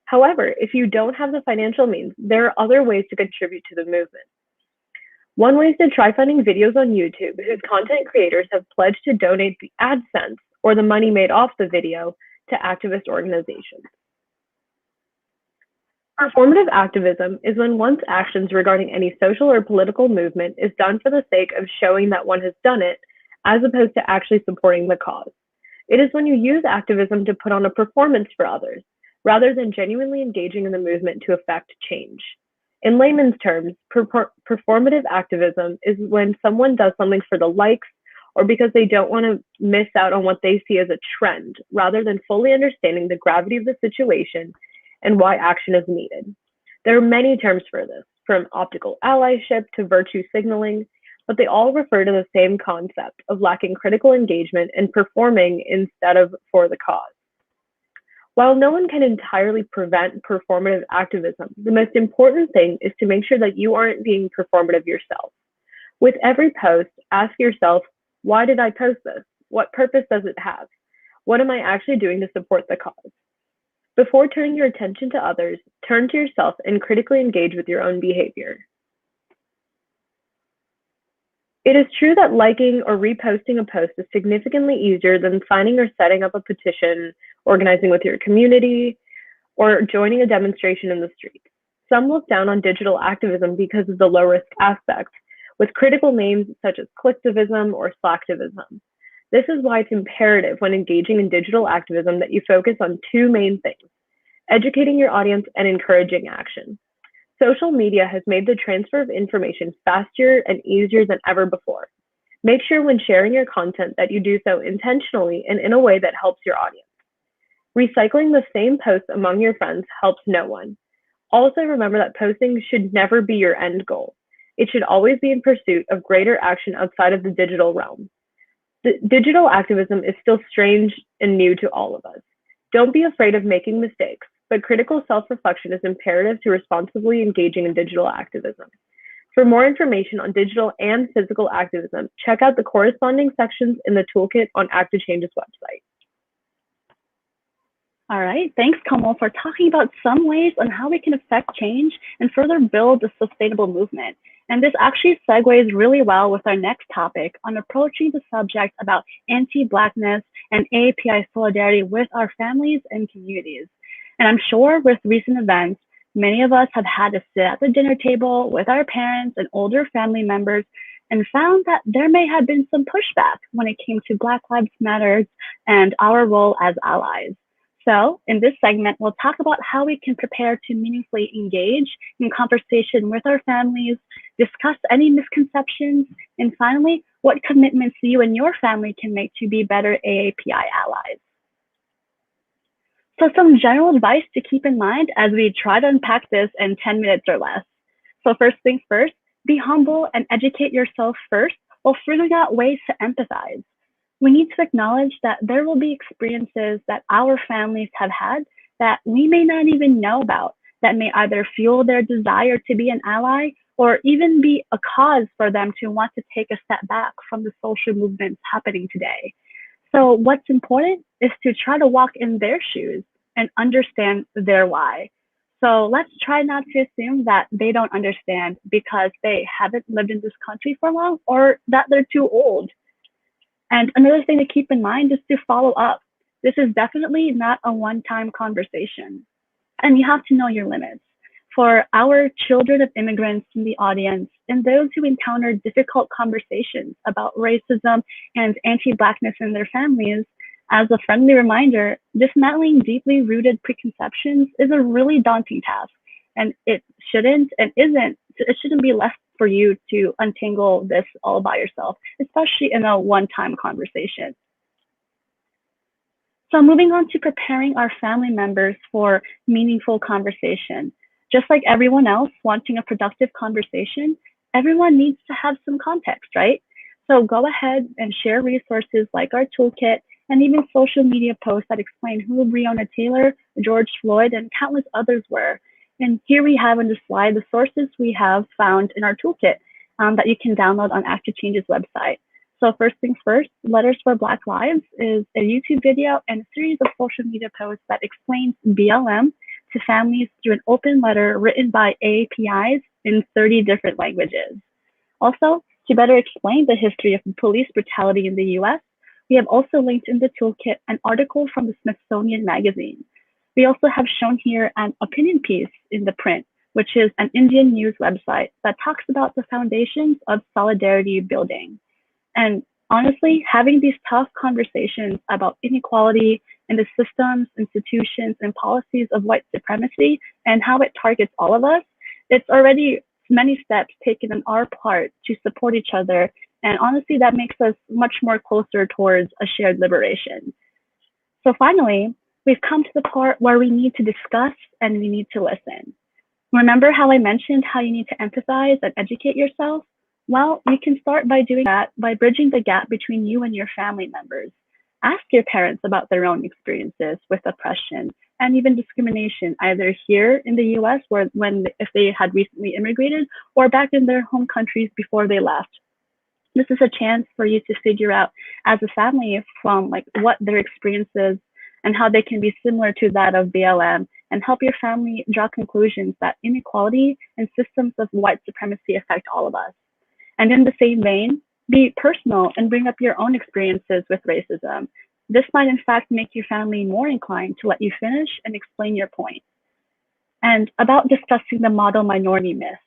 However, if you don't have the financial means, there are other ways to contribute to the movement. One way is to try finding videos on YouTube whose content creators have pledged to donate the AdSense or the money made off the video to activist organizations. Performative activism is when one's actions regarding any social or political movement is done for the sake of showing that one has done it, as opposed to actually supporting the cause. It is when you use activism to put on a performance for others, rather than genuinely engaging in the movement to effect change. In layman's terms, performative activism is when someone does something for the likes or because they don't want to miss out on what they see as a trend, rather than fully understanding the gravity of the situation and why action is needed. There are many terms for this, from optical allyship to virtue signaling, but they all refer to the same concept of lacking critical engagement and performing instead of for the cause. While no one can entirely prevent performative activism, the most important thing is to make sure that you aren't being performative yourself. With every post, ask yourself, why did I post this? What purpose does it have? What am I actually doing to support the cause? Before turning your attention to others, turn to yourself and critically engage with your own behavior. It is true that liking or reposting a post is significantly easier than signing or setting up a petition, organizing with your community, or joining a demonstration in the street. Some look down on digital activism because of the low-risk aspect, with critical names such as clicktivism or slacktivism. This is why it's imperative when engaging in digital activism that you focus on two main things: educating your audience and encouraging action. Social media has made the transfer of information faster and easier than ever before. Make sure when sharing your content that you do so intentionally and in a way that helps your audience. Recycling the same posts among your friends helps no one. Also remember that posting should never be your end goal. It should always be in pursuit of greater action outside of the digital realm. Digital activism is still strange and new to all of us. Don't be afraid of making mistakes, but critical self-reflection is imperative to responsibly engaging in digital activism. For more information on digital and physical activism, check out the corresponding sections in the toolkit on Act to Change's website. All right, thanks, Kamal, for talking about some ways on how we can affect change and further build a sustainable movement. And this actually segues really well with our next topic on approaching the subject about anti-Blackness and AAPI solidarity with our families and communities. And I'm sure with recent events, many of us have had to sit at the dinner table with our parents and older family members and found that there may have been some pushback when it came to Black Lives Matter and our role as allies. So in this segment, we'll talk about how we can prepare to meaningfully engage in conversation with our families, discuss any misconceptions, and finally, what commitments you and your family can make to be better AAPI allies. So some general advice to keep in mind as we try to unpack this in 10 minutes or less. So first things first, be humble and educate yourself first while figuring out ways to empathize. We need to acknowledge that there will be experiences that our families have had that we may not even know about, that may either fuel their desire to be an ally or even be a cause for them to want to take a step back from the social movements happening today. So what's important is to try to walk in their shoes and understand their why. So let's try not to assume that they don't understand because they haven't lived in this country for long or that they're too old. And another thing to keep in mind is to follow up. This is definitely not a one-time conversation, and you have to know your limits. For our children of immigrants in the audience and those who encounter difficult conversations about racism and anti-Blackness in their families, as a friendly reminder, dismantling deeply rooted preconceptions is a really daunting task, and it shouldn't be left for you to untangle this all by yourself, especially in a one-time conversation. So moving on to preparing our family members for meaningful conversation. Just like everyone else wanting a productive conversation, everyone needs to have some context, right? So go ahead and share resources like our toolkit and even social media posts that explain who Breonna Taylor, George Floyd, and countless others were. And here we have on the slide the sources we have found in our toolkit that you can download on Act to Change's website. So first things first, Letters for Black Lives is a YouTube video and a series of social media posts that explains BLM to families through an open letter written by AAPIs in 30 different languages. Also, to better explain the history of police brutality in the US, we have also linked in the toolkit an article from the Smithsonian Magazine. We also have shown here an opinion piece in the print, which is an Indian news website that talks about the foundations of solidarity building. And honestly, having these tough conversations about inequality and the systems, institutions, and policies of white supremacy and how it targets all of us, it's already many steps taken on our part to support each other. And honestly, that makes us much more closer towards a shared liberation. So finally, we've come to the part where we need to discuss and we need to listen. Remember how I mentioned how you need to empathize and educate yourself? Well, you can start by doing that by bridging the gap between you and your family members. Ask your parents about their own experiences with oppression and even discrimination, either here in the US if they had recently immigrated or back in their home countries before they left. This is a chance for you to figure out as a family from what their experience is and how they can be similar to that of BLM, and help your family draw conclusions that inequality and systems of white supremacy affect all of us. And in the same vein, be personal and bring up your own experiences with racism. This might in fact make your family more inclined to let you finish and explain your point. And about discussing the model minority myth.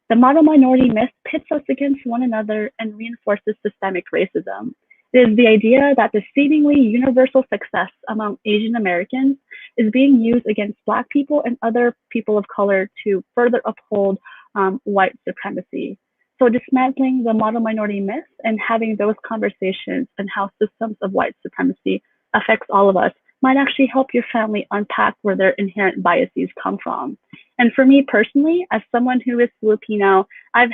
The model minority myth pits us against one another and reinforces systemic racism. It is the idea that the seemingly universal success among Asian Americans is being used against Black people and other people of color to further uphold white supremacy. So dismantling the model minority myth and having those conversations and how systems of white supremacy affects all of us might actually help your family unpack where their inherent biases come from. And for me personally, as someone who is Filipino, I've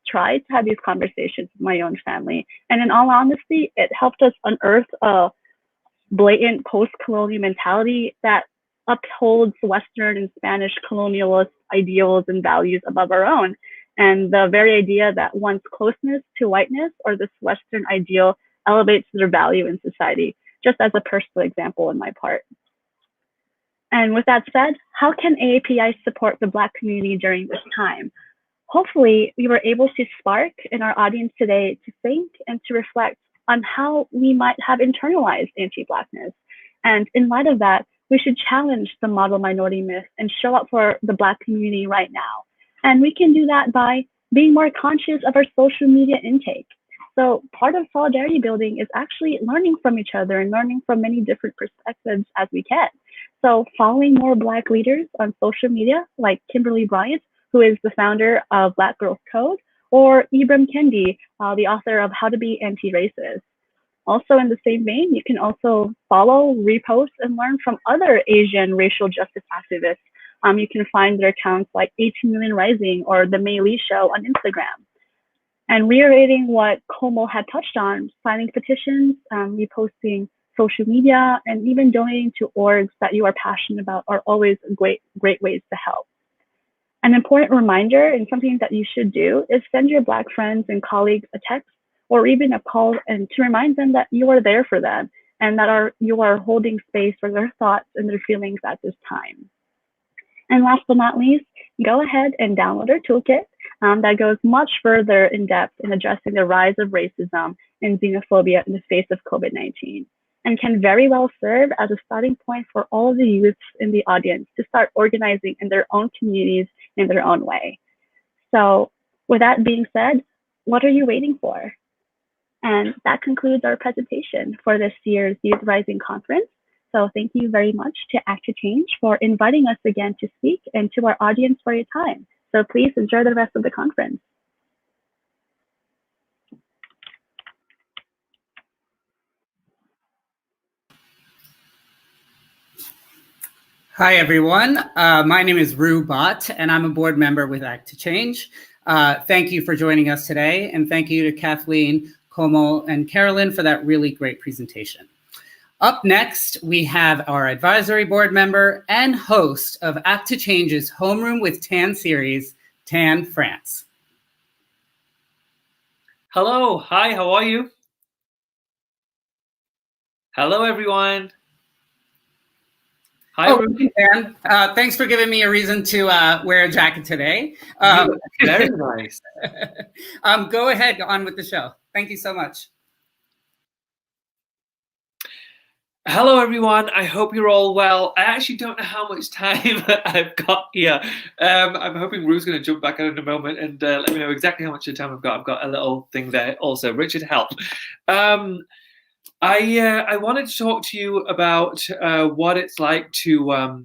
tried to have these conversations with my own family. And in all honesty, it helped us unearth a blatant post-colonial mentality that upholds Western and Spanish colonialist ideals and values above our own. And the very idea that one's closeness to whiteness or this Western ideal elevates their value in society, just as a personal example on my part. And with that said, how can AAPI support the Black community during this time? Hopefully, we were able to spark in our audience today to think and to reflect on how we might have internalized anti-Blackness. And in light of that, we should challenge the model minority myth and show up for the Black community right now. And we can do that by being more conscious of our social media intake. So part of solidarity building is actually learning from each other and learning from many different perspectives as we can. So following more Black leaders on social media, like Kimberly Bryant, who is the founder of Black Girls Code, or Ibram Kendi, the author of How to Be Anti-Racist. Also in the same vein, you can also follow, repost, and learn from other Asian racial justice activists. You can find their accounts like 18 Million Rising or The Mei Lee Show on Instagram. And reiterating what Como had touched on, signing petitions, reposting social media, and even donating to orgs that you are passionate about are always great ways to help. An important reminder and something that you should do is send your Black friends and colleagues a text or even a call and to remind them that you are there for them and that you are holding space for their thoughts and their feelings at this time. And last but not least, go ahead and download our toolkit that goes much further in depth in addressing the rise of racism and xenophobia in the face of COVID-19 and can very well serve as a starting point for all of the youths in the audience to start organizing in their own communities in their own way. So with that being said, what are you waiting for? And that concludes our presentation for this year's Youth Rising Conference. So thank you very much to Act to Change for inviting us again to speak and to our audience for your time. So please enjoy the rest of the conference. Hi, everyone. My name is Rue Bott, and I'm a board member with Act to Change. Thank you for joining us today, and thank you to Kathleen, Como, and Carolyn for that really great presentation. Up next, we have our advisory board member and host of Act to Change's Homeroom with Tan series, Tan France. Hello, hi, how are you? Hello, everyone. Hi, Ruby. Tan. Thanks for giving me a reason to wear a jacket today. Very nice. Go ahead, on with the show. Thank you so much. Hello, everyone. I hope you're all well. I actually don't know how much time I've got here. I'm hoping Rue's going to jump back in a moment and let me know exactly how much time I've got. I've got a little thing there also. Richard, help. I wanted to talk to you about what it's like to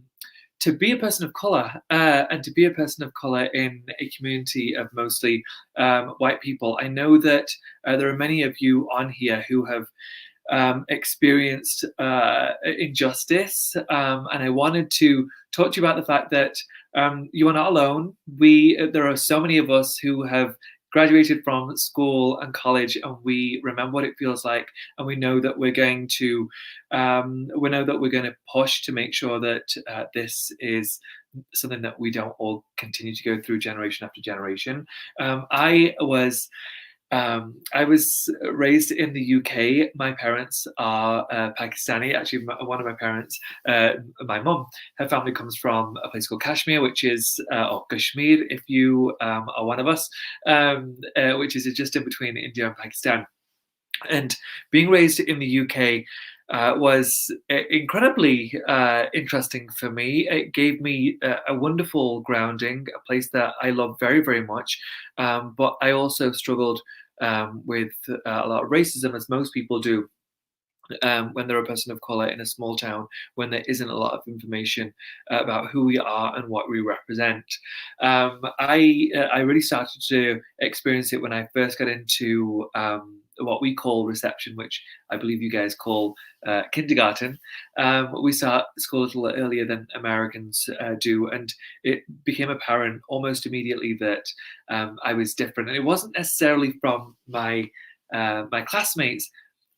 be a person of color and to be a person of color in a community of mostly white people. I know that there are many of you on here who have experienced injustice, and I wanted to talk to you about the fact that you are not alone. There are so many of us who have graduated from school and college, and we remember what it feels like, and we know that we're going to push to make sure that this is something that we don't all continue to go through generation after generation. I was raised in the UK. My parents are Pakistani. Actually, one of my parents, my mum, her family comes from a place called Kashmir, which is, or Kashmir, if you are one of us, which is just in between India and Pakistan. And being raised in the UK was incredibly interesting for me. It gave me a wonderful grounding, a place that I love very, very much. But I also struggled with a lot of racism, as most people do, when they're a person of color in a small town, when there isn't a lot of information about who we are and what we represent. I really started to experience it when I first got into what we call reception, which I believe you guys call kindergarten. We start school a little earlier than Americans do, and it became apparent almost immediately that I was different. And it wasn't necessarily from my classmates.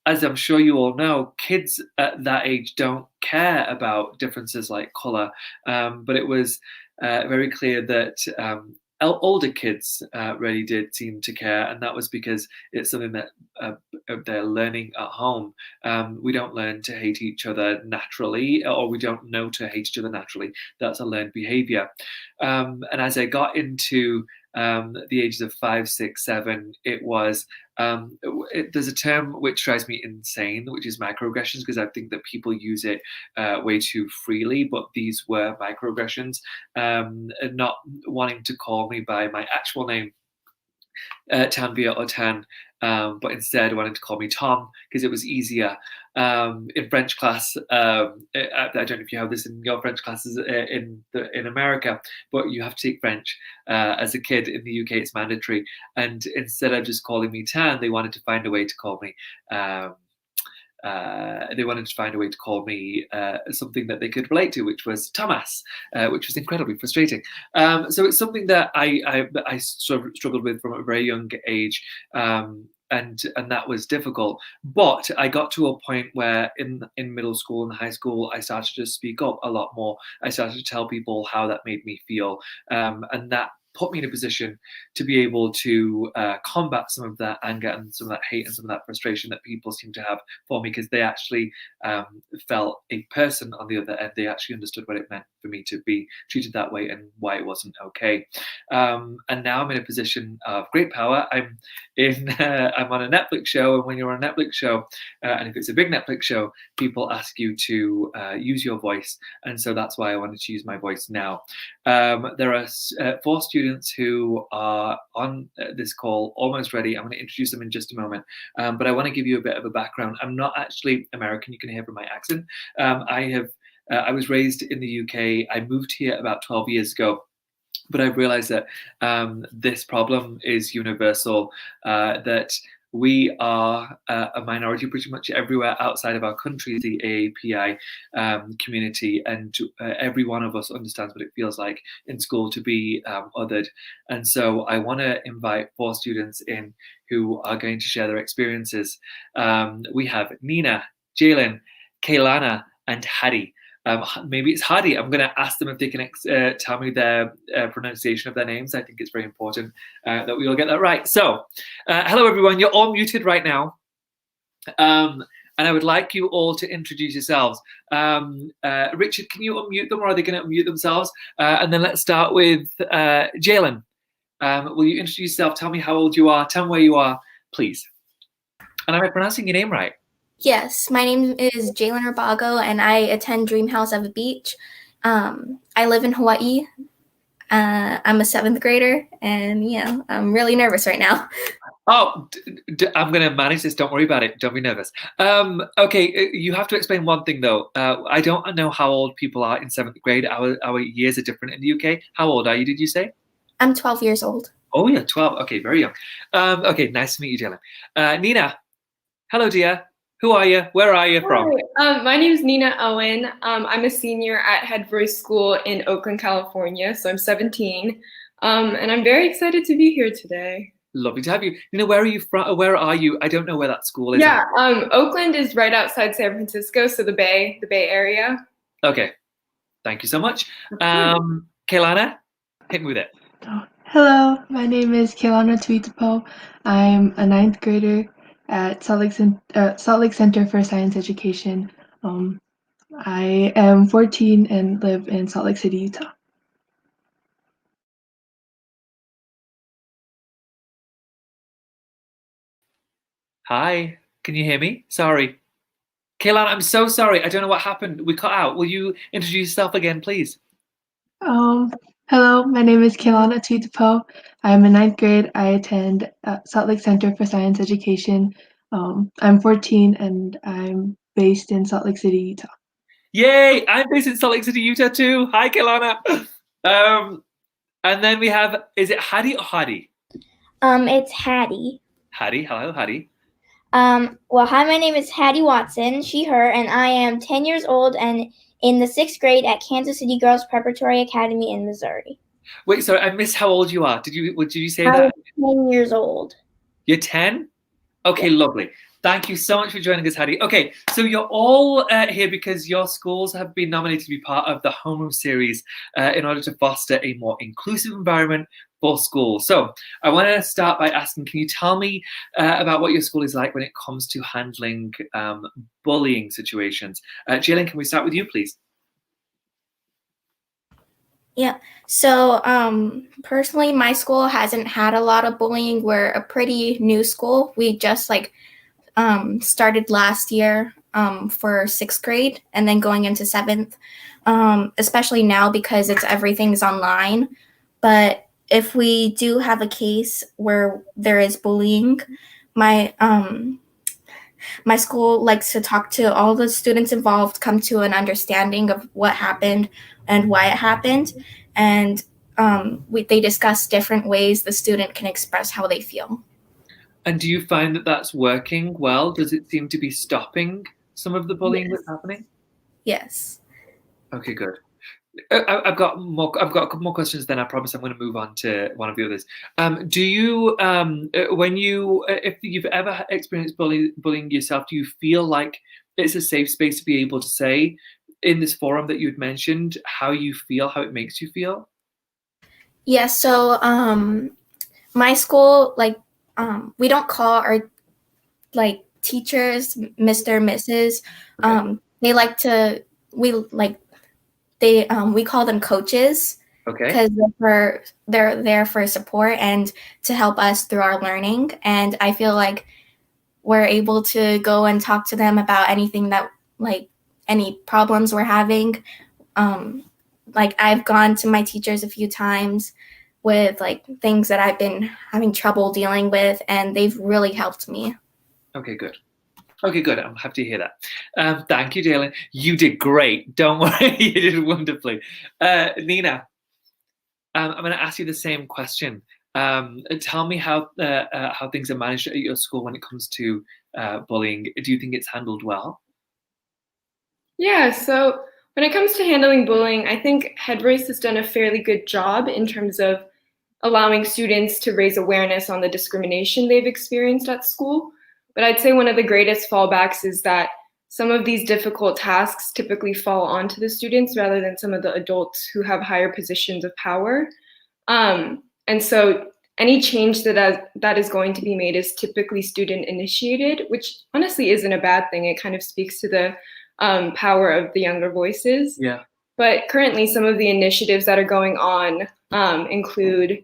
As I'm sure you all know, kids at that age don't care about differences like color, but it was very clear that older kids really did seem to care, and that was because it's something that they're learning at home. We don't learn to hate each other naturally, or we don't know to hate each other naturally. That's a learned behavior. And as I got into the ages of 5, 6, 7, it was there's a term which drives me insane, which is microaggressions, because I think that people use it way too freely, but these were microaggressions. Not wanting to call me by my actual name, Tanvia or Tan, but instead wanting to call me Tom because it was easier. In French class, I don't know if you have this in your French classes in America, but you have to take French as a kid. In the UK, it's mandatory, and instead of just calling me Tan, they wanted to find a way to call me. Something that they could relate to, which was Thomas, which was incredibly frustrating. So it's something that I sort of struggled with from a very young age, and that was difficult. But I got to a point where in middle school and high school, I started to speak up a lot more. I started to tell people how that made me feel, and that put me in a position to be able to combat some of that anger and some of that hate and some of that frustration that people seem to have for me, because they actually felt a person on the other end. They actually understood what it meant for me to be treated that way and why it wasn't okay. And now I'm in a position of great power. I'm on a Netflix show, and when you're on a Netflix show, and if it's a big Netflix show, people ask you to use your voice, and so that's why I wanted to use my voice now. There are 4 students who are on this call, almost ready. I'm going to introduce them in just a moment, but I want to give you a bit of a background. I'm not actually American. You can hear from my accent. I was raised in the UK. I moved here about 12 years ago. But I've realized that this problem is universal, that we are a minority pretty much everywhere outside of our country, the AAPI community, and every one of us understands what it feels like in school to be othered. And so I want to invite 4 students in who are going to share their experiences. We have Nina, Jalen, Kaylana and Hadi. Maybe it's Hadi. I'm going to ask them if they can tell me their pronunciation of their names. I think it's very important that we all get that right. So, hello everyone. You're all muted right now. And I would like you all to introduce yourselves. Richard, can you unmute them, or are they going to unmute themselves? And then let's start with Jalen. Will you introduce yourself? Tell me how old you are. Tell me where you are, please. And am I pronouncing your name right? Yes, my name is Jalen Rabago, and I attend Dream House at the Beach. I live in Hawaii. I'm a 7th grader, and yeah, I'm really nervous right now. Oh, I'm going to manage this. Don't worry about it. Don't be nervous. Okay, you have to explain one thing, though. I don't know how old people are in 7th grade. Our years are different in the UK. How old are you, did you say? I'm 12 years old. Oh, yeah, 12. Okay, very young. Okay, nice to meet you, Jalen. Nina, hello, dear. Who are you? Where are you from? Hi, my name is Nina Owen. I'm a senior at Head Voice School in Oakland, California, so I'm 17. And I'm very excited to be here today. Lovely to have you. Nina, where are you from? Where are you? I don't know where that school is. Yeah, Oakland is right outside San Francisco, so the Bay Area. Okay, thank you so much. Kaylana, hit me with it. Hello, my name is Kaylana Tuitapo. I'm a 9th grader at Salt Lake Center for Science Education. I am 14 and live in Salt Lake City, Utah. Hi, can you hear me? Sorry. Kaylana, I'm so sorry. I don't know what happened. We cut out. Will you introduce yourself again, please? Hello, my name is Kaylana Tuitapo. I'm in 9th grade. I attend Salt Lake Center for Science Education. I'm 14 and I'm based in Salt Lake City, Utah. Yay! I'm based in Salt Lake City, Utah too. Hi, Kaylana. And then we have, is it Hadi or Hadi? It's Hattie. Hadi, hello, Hadi. Well, hi, my name is Hattie Watson, she, her, and I am 10 years old and in the 6th grade at Kansas City Girls Preparatory Academy in Missouri. Wait, sorry, I missed how old you are. Did you say I that? was 10 years old. You're 10? Okay, lovely. Thank you so much for joining us, Hadi. Okay, so you're all here because your schools have been nominated to be part of the Homeroom series in order to foster a more inclusive environment for schools. So I want to start by asking, can you tell me about what your school is like when it comes to handling bullying situations? Jalen, can we start with you, please? Yeah. So personally, my school hasn't had a lot of bullying. We're a pretty new school. We just started last year for 6th grade and then going into 7th, especially now because everything's online. But if we do have a case where there is bullying, my school likes to talk to all the students involved, come to an understanding of what happened and why it happened. And they discuss different ways the student can express how they feel. And do you find that that's working well? Does it seem to be stopping some of the bullying that's happening? Yes. Okay, good. I've got a couple more questions. Then I promise I'm going to move on to one of the others. Do you, if you've ever experienced bullying yourself, do you feel like it's a safe space to be able to say in this forum that you'd mentioned how you feel, how it makes you feel? Yeah. So my school, we don't call our teachers Mr. Mrs. We call them coaches. Okay. Because they're there for support and to help us through our learning. And I feel like we're able to go and talk to them about anything that any problems we're having. I've gone to my teachers a few times with things that I've been having trouble dealing with, and they've really helped me. Okay, good. Okay, good. I'm happy to hear that. Thank you, Jalen. You did great. Don't worry, you did wonderfully. Nina, I'm going to ask you the same question. Tell me how things are managed at your school when it comes to bullying. Do you think it's handled well? Yeah, so when it comes to handling bullying, I think Headvoice has done a fairly good job in terms of allowing students to raise awareness on the discrimination they've experienced at school. But I'd say one of the greatest fallbacks is that some of these difficult tasks typically fall onto the students rather than some of the adults who have higher positions of power. And so any change that is going to be made is typically student initiated, which honestly isn't a bad thing. It kind of speaks to the power of the younger voices. Yeah. But currently, some of the initiatives that are going on include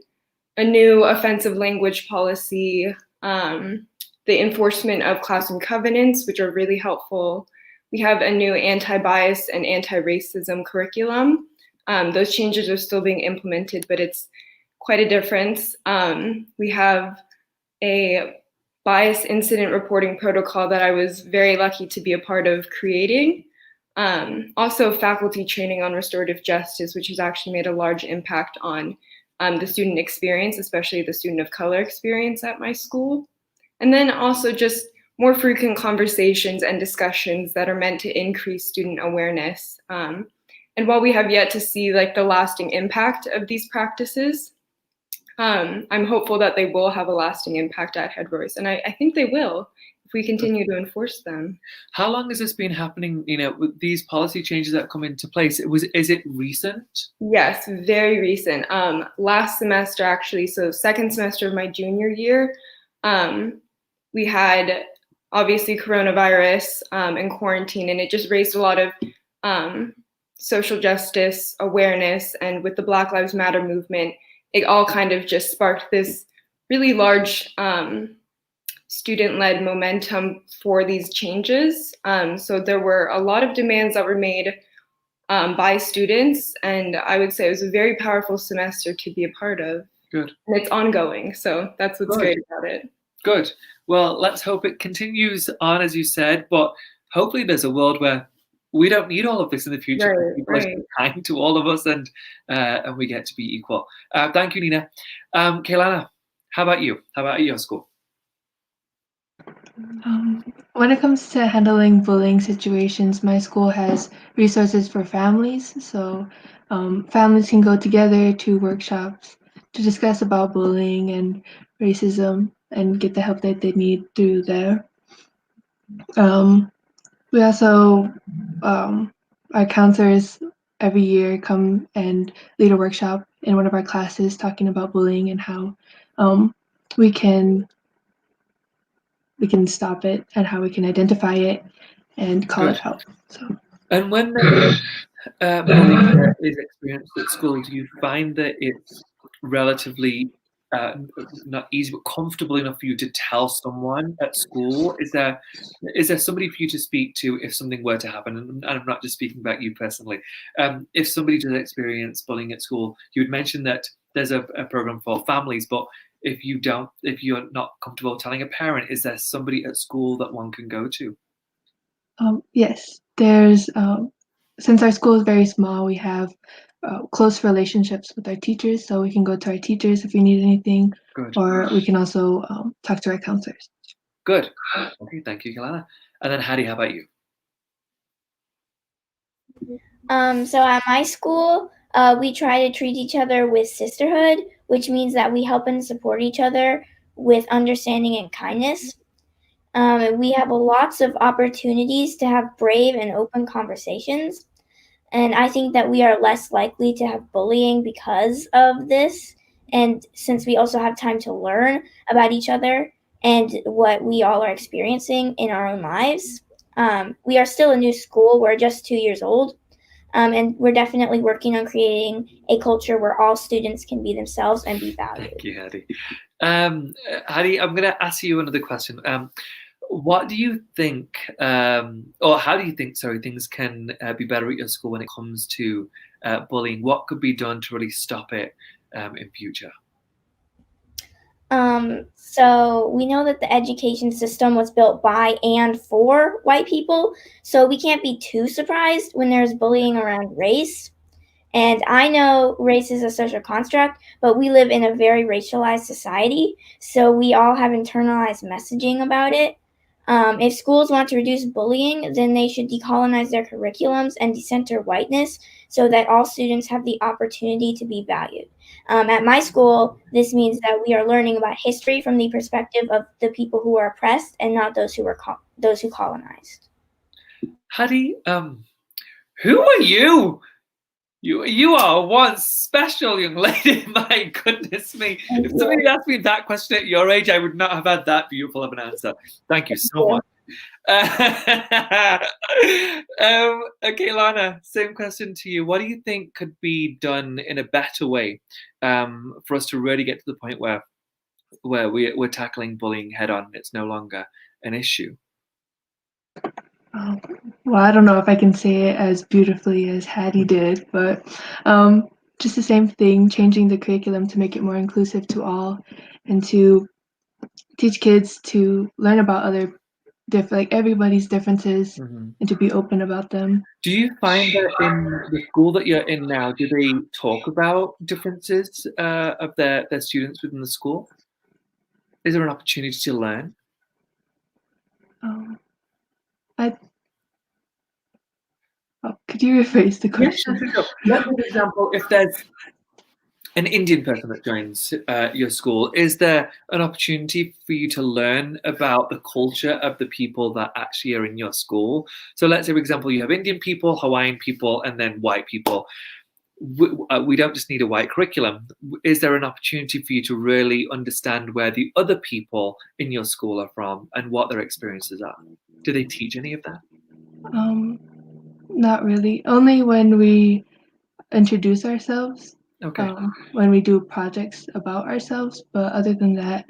a new offensive language policy, the enforcement of classroom covenants, which are really helpful. We have a new anti-bias and anti-racism curriculum. Those changes are still being implemented, but it's quite a difference. We have a bias incident reporting protocol that I was very lucky to be a part of creating. Also faculty training on restorative justice, which has actually made a large impact on the student experience, especially the student of color experience at my school. And then also just more frequent conversations and discussions that are meant to increase student awareness. And while we have yet to see like the lasting impact of these practices, I'm hopeful that they will have a lasting impact at Head Royce. And I think they will if we continue to enforce them. How long has this been happening, with these policy changes that come into place? Is it recent? Yes, very recent. Last semester, actually, so second semester of my junior year, we had obviously coronavirus and quarantine, and it just raised a lot of social justice awareness. And with the Black Lives Matter movement, it all kind of just sparked this really large student-led momentum for these changes. So there were a lot of demands that were made by students, and I would say it was a very powerful semester to be a part of. Good. And it's ongoing, so that's what's great about it. Good. Well, let's hope it continues on, as you said, but hopefully there's a world where we don't need all of this in the future. Right, People are kind to all of us, and we get to be equal. Thank you, Nina. Kaylana, how about you? How about at your school? When it comes to handling bullying situations, my school has resources for families. So families can go together to workshops to discuss about bullying and racism and get the help that they need through there. We also, our counselors every year come and lead a workshop in one of our classes talking about bullying and how we can stop it and how we can identify it and call it out. So. And when bullying is experienced at school, do you find that it's relatively not easy, but comfortable enough for you to tell someone at school? Is there somebody for you to speak to if something were to happen? And I'm not just speaking about you personally. If somebody does experience bullying at school, you would mention that there's a program for families, but if you're not comfortable telling a parent, is there somebody at school that one can go to? Yes, there's, since our school is very small, we have close relationships with our teachers, so we can go to our teachers if we need anything. Good. Or we can also talk to our counselors. Good. Okay, thank you, Kalana. And then Hattie, how about you? So at my school, we try to treat each other with sisterhood, which means that we help and support each other with understanding and kindness. We have lots of opportunities to have brave and open conversations. And I think that we are less likely to have bullying because of this. And since we also have time to learn about each other and what we all are experiencing in our own lives. We are still a new school. We're just 2 years old. And we're definitely working on creating a culture where all students can be themselves and be valued. Thank you, Hattie. Hattie, I'm going to ask you another question. What do you think, or how do you think, things can be better at your school when it comes to bullying? What could be done to really stop it in future? So we know that the education system was built by and for white people, so we can't be too surprised when there's bullying around race. And I know race is a social construct, but we live in a very racialized society, so we all have internalized messaging about it. If schools want to reduce bullying, then they should decolonize their curriculums and decenter whiteness so that all students have the opportunity to be valued. At my school, this means that we are learning about history from the perspective of the people who are oppressed and not those who colonized. Hattie, who are you? You are one special young lady. My goodness me. If somebody asked me that question at your age, I would not have had that beautiful of an answer. Thank you so much. Okay, Lana, same question to you. What do you think could be done in a better way for us to really get to the point where we're tackling bullying head on? It's no longer an issue. Well, I don't know if I can say it as beautifully as Hattie did, but just the same thing, changing the curriculum to make it more inclusive to all and to teach kids to learn about other like everybody's differences and to be open about them. Do you find that in the school that you're in now, do they talk about differences of their students within the school? Is there an opportunity to learn? Could you rephrase the question? Yes, sure. For example, if there's an Indian person that joins your school, is there an opportunity for you to learn about the culture of the people that actually are in your school? So let's say, for example, you have Indian people, Hawaiian people, and then white people. We don't just need a white curriculum. Is there an opportunity for you to really understand where the other people in your school are from and what their experiences are? Do they teach any of that? Not really. Only when we introduce ourselves. Okay. When we do projects about ourselves, but other than that,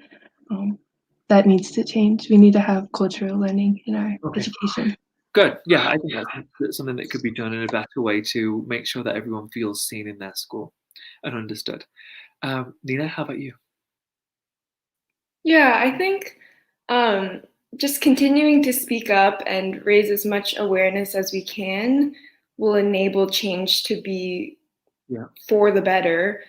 that needs to change. We need to have cultural learning in our education. Good. Yeah, I think that's something that could be done in a better way to make sure that everyone feels seen in their school and understood. Nina, how about you? Yeah, I think just continuing to speak up and raise as much awareness as we can will enable change to be for the better,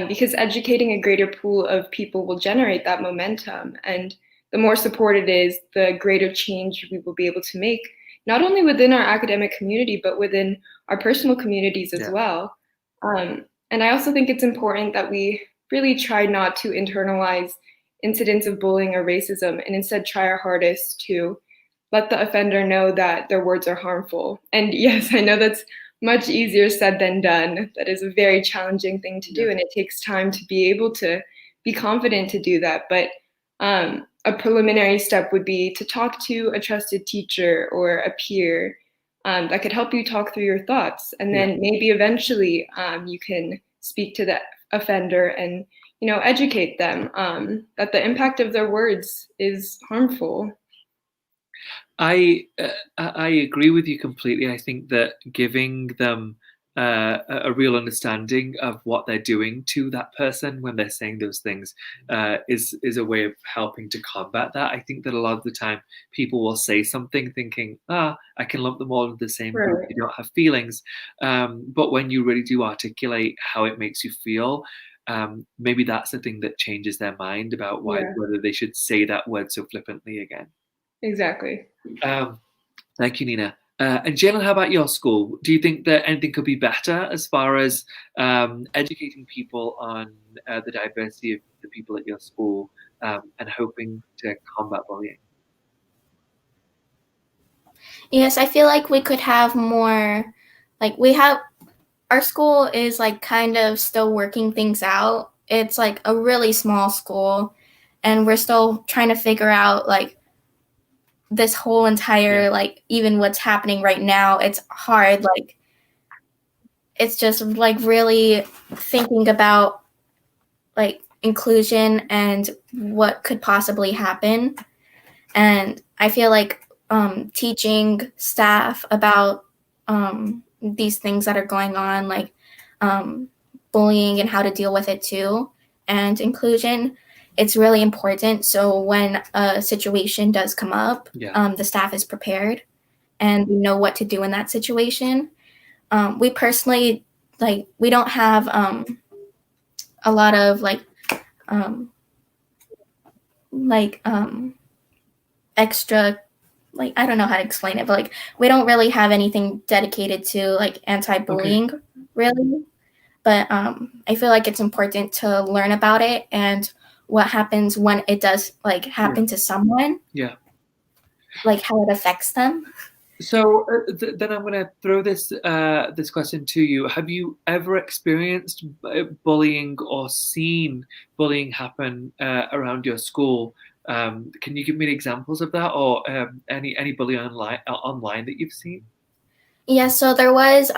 because educating a greater pool of people will generate that momentum. And the more support it is, the greater change we will be able to make, not only within our academic community, but within our personal communities as well. And I also think it's important that we really try not to internalize incidents of bullying or racism and instead try our hardest to let the offender know that their words are harmful. And yes, I know that's much easier said than done. That is a very challenging thing to do, and it takes time to be able to be confident to do that. But a preliminary step would be to talk to a trusted teacher or a peer that could help you talk through your thoughts. And then maybe eventually you can speak to the offender and educate them that the impact of their words is harmful. I agree with you completely. I think that giving them a real understanding of what they're doing to that person when they're saying those things is a way of helping to combat that. I think that a lot of the time people will say something thinking, I can lump them all into the same group. You don't have feelings. But when you really do articulate how it makes you feel, maybe that's the thing that changes their mind about whether they should say that word so flippantly again. Exactly. Thank you, Nina. And Jalen, how about your school? Do you think that anything could be better as far as educating people on the diversity of the people at your school and hoping to combat bullying? Yes, I feel like we could have more, our school is kind of still working things out. It's a really small school and we're still trying to figure out this whole entire even what's happening right now. It's hard. It's just really thinking about inclusion and what could possibly happen. And I feel teaching staff about these things that are going on, bullying and how to deal with it too, and inclusion, it's really important. So when a situation does come up, the staff is prepared and we know what to do in that situation. We personally, we don't have a lot of extra, I don't know how to explain it, but we don't really have anything dedicated to anti-bullying really. But I feel it's important to learn about it and what happens when it does happen to someone. Yeah. How it affects them. So then I'm going to throw this this question to you. Have you ever experienced bullying or seen bullying happen around your school? Can you give me examples of that, or any bullying online that you've seen? Yeah, so there was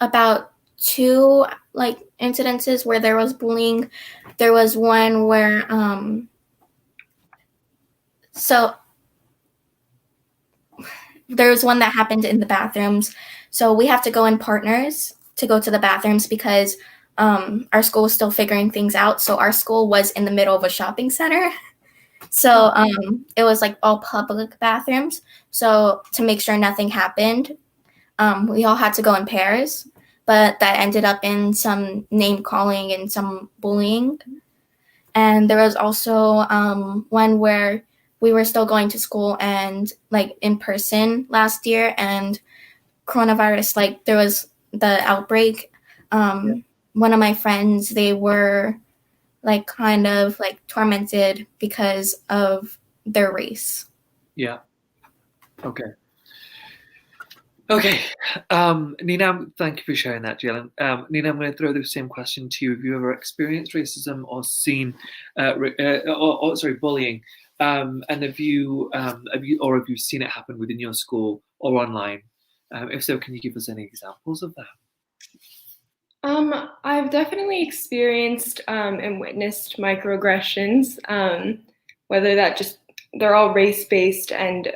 about 2 like incidences where there was bullying. There was one where so there was one that happened in the bathrooms. So we have to go in partners to go to the bathrooms because our school was still figuring things out. So our school was in the middle of a shopping center. So it was like all public bathrooms. So to make sure nothing happened, we all had to go in pairs, but that ended up in some name calling and some bullying. And there was also one where we were still going to school and like in person last year, and coronavirus, like there was the outbreak. One of my friends, they were like kind of like tormented because of their race. Yeah. Okay. Okay. Nina, thank you for sharing that, Jalen. Nina, I'm going to throw the same question to you. Have you ever experienced racism or seen, bullying? And have you seen it happen within your school or online? If so, can you give us any examples of that? I've definitely experienced and witnessed microaggressions, whether they're all race-based and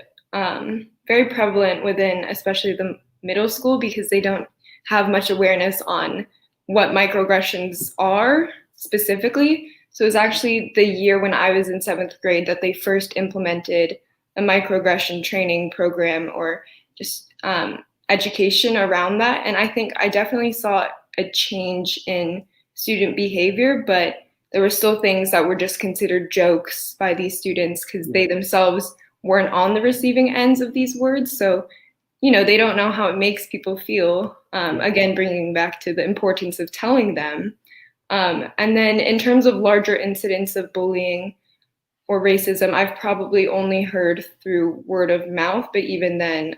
very prevalent within especially the middle school because they don't have much awareness on what microaggressions are specifically. So it was actually the year when I was in 7th grade that they first implemented a microaggression training program or just education around that. And I think I definitely saw a change in student behavior, but there were still things that were just considered jokes by these students because they themselves weren't on the receiving ends of these words. So, they don't know how it makes people feel. Again, bringing back to the importance of telling them. And then in terms of larger incidents of bullying or racism, I've probably only heard through word of mouth, but even then,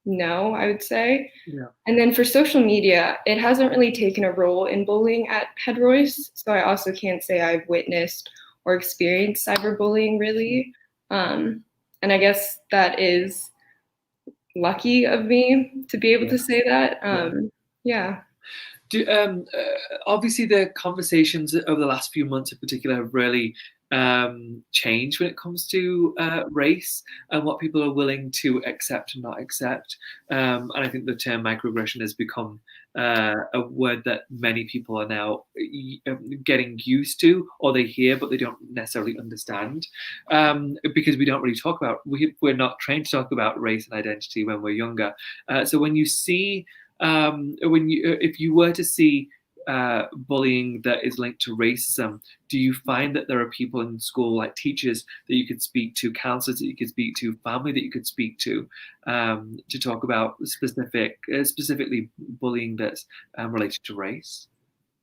no, I would say. Yeah. And then for social media, it hasn't really taken a role in bullying at Head Royce. So I also can't say I've witnessed or experienced cyberbullying really. And I guess that is lucky of me to be able to say that. Yeah. Obviously, the conversations over the last few months in particular have really changed when it comes to race and what people are willing to accept and not accept. And I think the term microaggression has become a word that many people are now getting used to, or they hear, but they don't necessarily understand, because we don't really talk about, we're not trained to talk about race and identity when we're younger. So when you see, if you were to see bullying that is linked to racism, do you find that there are people in school, like teachers, that you could speak to, counselors that you could speak to, family that you could speak to talk about specifically bullying that's related to race?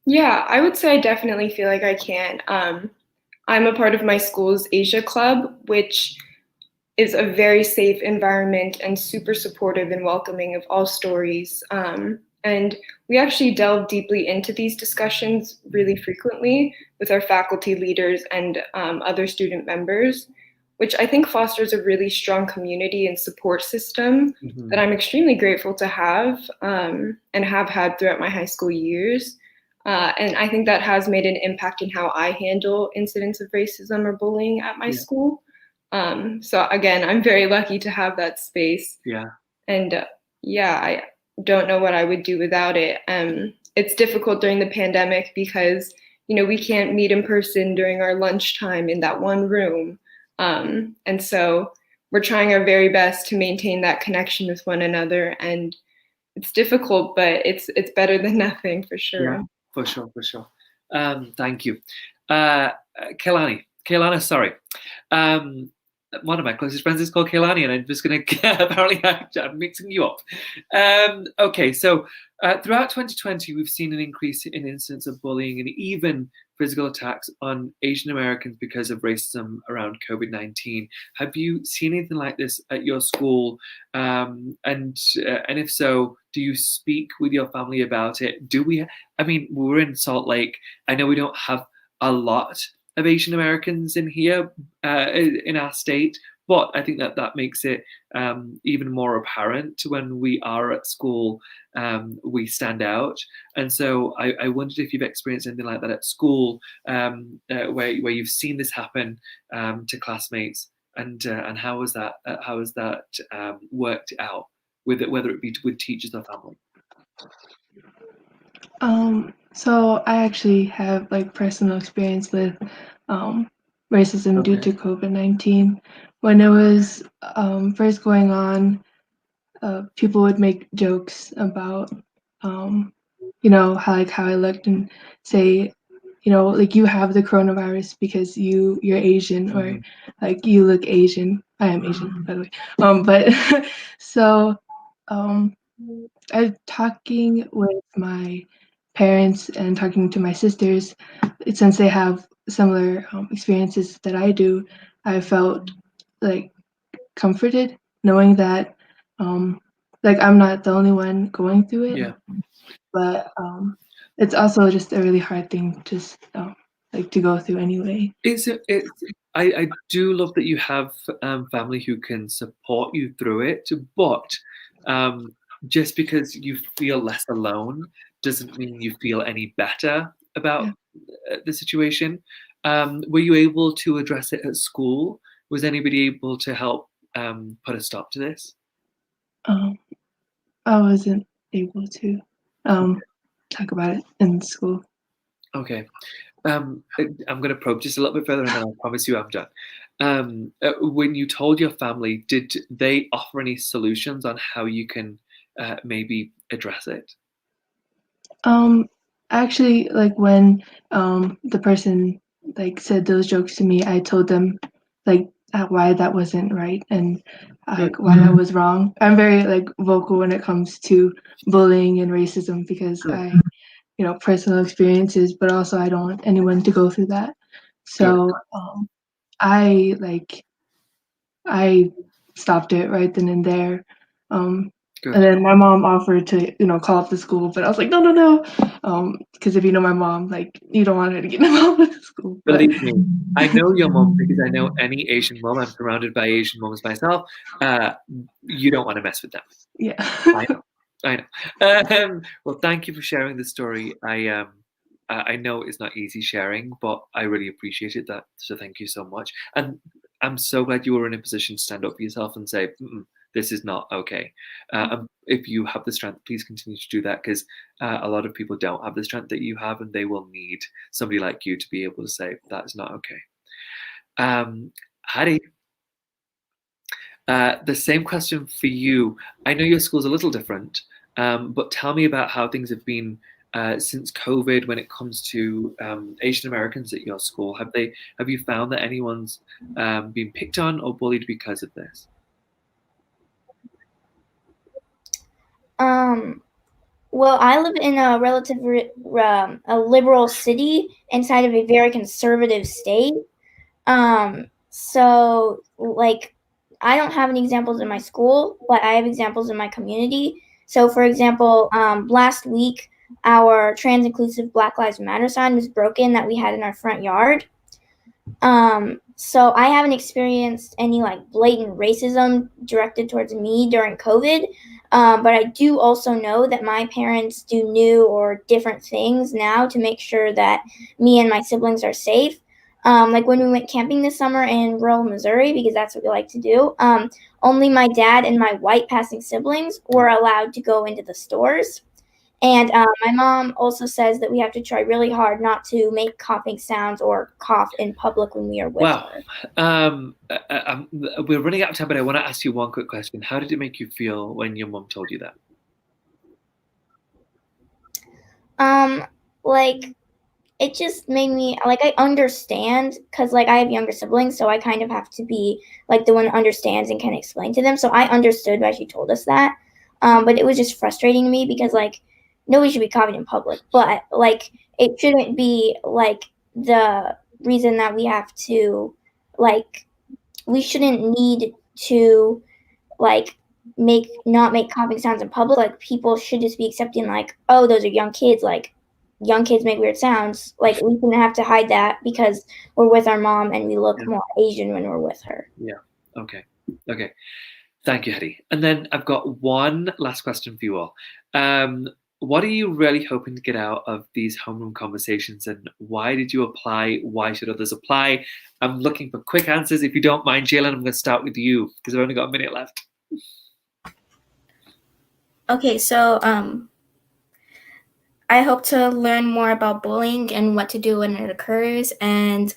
Yeah, I would say I definitely feel like I can. I'm a part of my school's Asia Club, which is a very safe environment and super supportive and welcoming of all stories. And we actually delve deeply into these discussions really frequently with our faculty leaders and other student members, which I think fosters a really strong community and support system that I'm extremely grateful to have and have had throughout my high school years. And I think that has made an impact in how I handle incidents of racism or bullying at my school. So again, I'm very lucky to have that space. Yeah. And I don't know what I would do without it. It's difficult during the pandemic because, we can't meet in person during our lunchtime in that one room. And so we're trying our very best to maintain that connection with one another. And it's difficult, but it's better than nothing for sure. Yeah, for sure. Thank you. Kaylana, sorry. One of my closest friends is called Kaylani, and I'm just going to, apparently I'm mixing you up. Okay, so throughout 2020, we've seen an increase in incidents of bullying and even physical attacks on Asian Americans because of racism around COVID-19. Have you seen anything like this at your school? And if so, do you speak with your family about it? I mean, we're in Salt Lake. I know we don't have a lot of Asian Americans in here, in our state, but I think that makes it even more apparent when we are at school. We stand out, and so I wondered if you've experienced anything like that at school, where you've seen this happen to classmates, and how has that worked out with it, whether it be with teachers or family? So I actually have like personal experience with racism due to COVID-19. When it was first going on, people would make jokes about how I looked and say, like you have the coronavirus because you're Asian, or like you look Asian. I am Asian, by the way. But so I'm talking with my parents and talking to my sisters, since they have similar experiences that I do. I felt like comforted knowing that like I'm not the only one going through it. Yeah. But it's also just a really hard thing just like to go through anyway. I do love that you have family who can support you through it, but just because you feel less alone doesn't mean you feel any better about the situation. Were you able to address it at school? Was anybody able to help put a stop to this? I wasn't able to talk about it in school. Okay. I'm going to probe just a little bit further, and then I promise you I'm done. When you told your family, did they offer any solutions on how you can maybe address it? Actually, like when the person like said those jokes to me, I told them like why that wasn't right and like why that was wrong. I'm very like vocal when it comes to bullying and racism because I personal experiences, but also I don't want anyone to go through that. So I stopped it right then and there. And then my mom offered to, call up the school, but I was like, no, because if you know my mom, like you don't want her to get involved with the school. Believe me, I know your mom because I know any Asian mom. I'm surrounded by Asian moms myself. You don't want to mess with them. Yeah. I know. Well, thank you for sharing the story. I know it's not easy sharing, but I really appreciated that. So thank you so much. And I'm so glad you were in a position to stand up for yourself and say, this is not okay. If you have the strength, please continue to do that, because a lot of people don't have the strength that you have, and they will need somebody like you to be able to say, that is not okay. Hari, the same question for you. I know your school's a little different, but tell me about how things have been since COVID when it comes to Asian Americans at your school. Have you found that anyone's been picked on or bullied because of this? Well, I live in a relatively a liberal city inside of a very conservative state. So like I don't have any examples in my school, but I have examples in my community. So for example, last week our trans inclusive Black Lives Matter sign was broken that we had in our front yard. So I haven't experienced any like blatant racism directed towards me during COVID. But I do also know that my parents do new or different things now to make sure that me and my siblings are safe. Like when we went camping this summer in rural Missouri, because that's what we like to do, only my dad and my white passing siblings were allowed to go into the stores. And my mom also says that we have to try really hard not to make coughing sounds or cough in public when we are with her. We're running out of time, but I want to ask you one quick question. How did it make you feel when your mom told you that? Like it just made me like I understand because like I have younger siblings, so I kind of have to be like the one who understands and can explain to them. So I understood why she told us that, but it was just frustrating to me because like nobody should be coughing in public, but like it shouldn't be like the reason that we have to, like, we shouldn't need to, like, not make coughing sounds in public. Like, people should just be accepting, like, oh, those are young kids. Like, young kids make weird sounds. Like, we shouldn't have to hide that because we're with our mom and we look more Asian when we're with her. Yeah. Okay. Thank you, Hetty. And then I've got one last question for you all. What are you really hoping to get out of these homeroom conversations, and why did you apply? Why should others apply? I'm looking for quick answers. If you don't mind, Jalen, I'm going to start with you because I've only got a minute left. Okay, so I hope to learn more about bullying and what to do when it occurs. And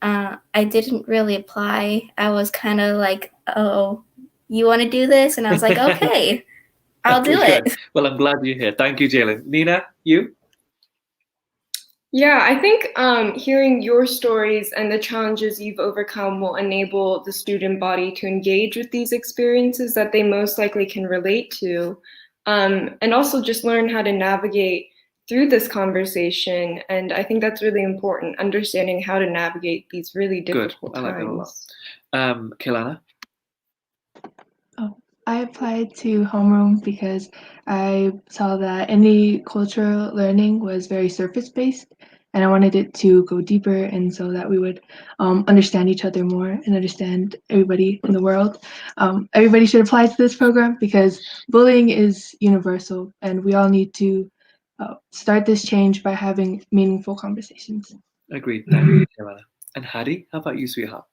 I didn't really apply. I was kind of like, oh, you want to do this? And I was like, okay, I'll do it. Good. Well, I'm glad you're here. Thank you, Jalen. Nina, you? Yeah, I think hearing your stories and the challenges you've overcome will enable the student body to engage with these experiences that they most likely can relate to, and also just learn how to navigate through this conversation. And I think that's really important, understanding how to navigate these really difficult times. I like that a lot. Kelana? I applied to homeroom because I saw that any cultural learning was very surface-based, and I wanted it to go deeper, and so that we would understand each other more and understand everybody in the world. Everybody should apply to this program because bullying is universal, and we all need to start this change by having meaningful conversations. Agreed. Thank you, Kelana. And Hadi, how about you, sweetheart?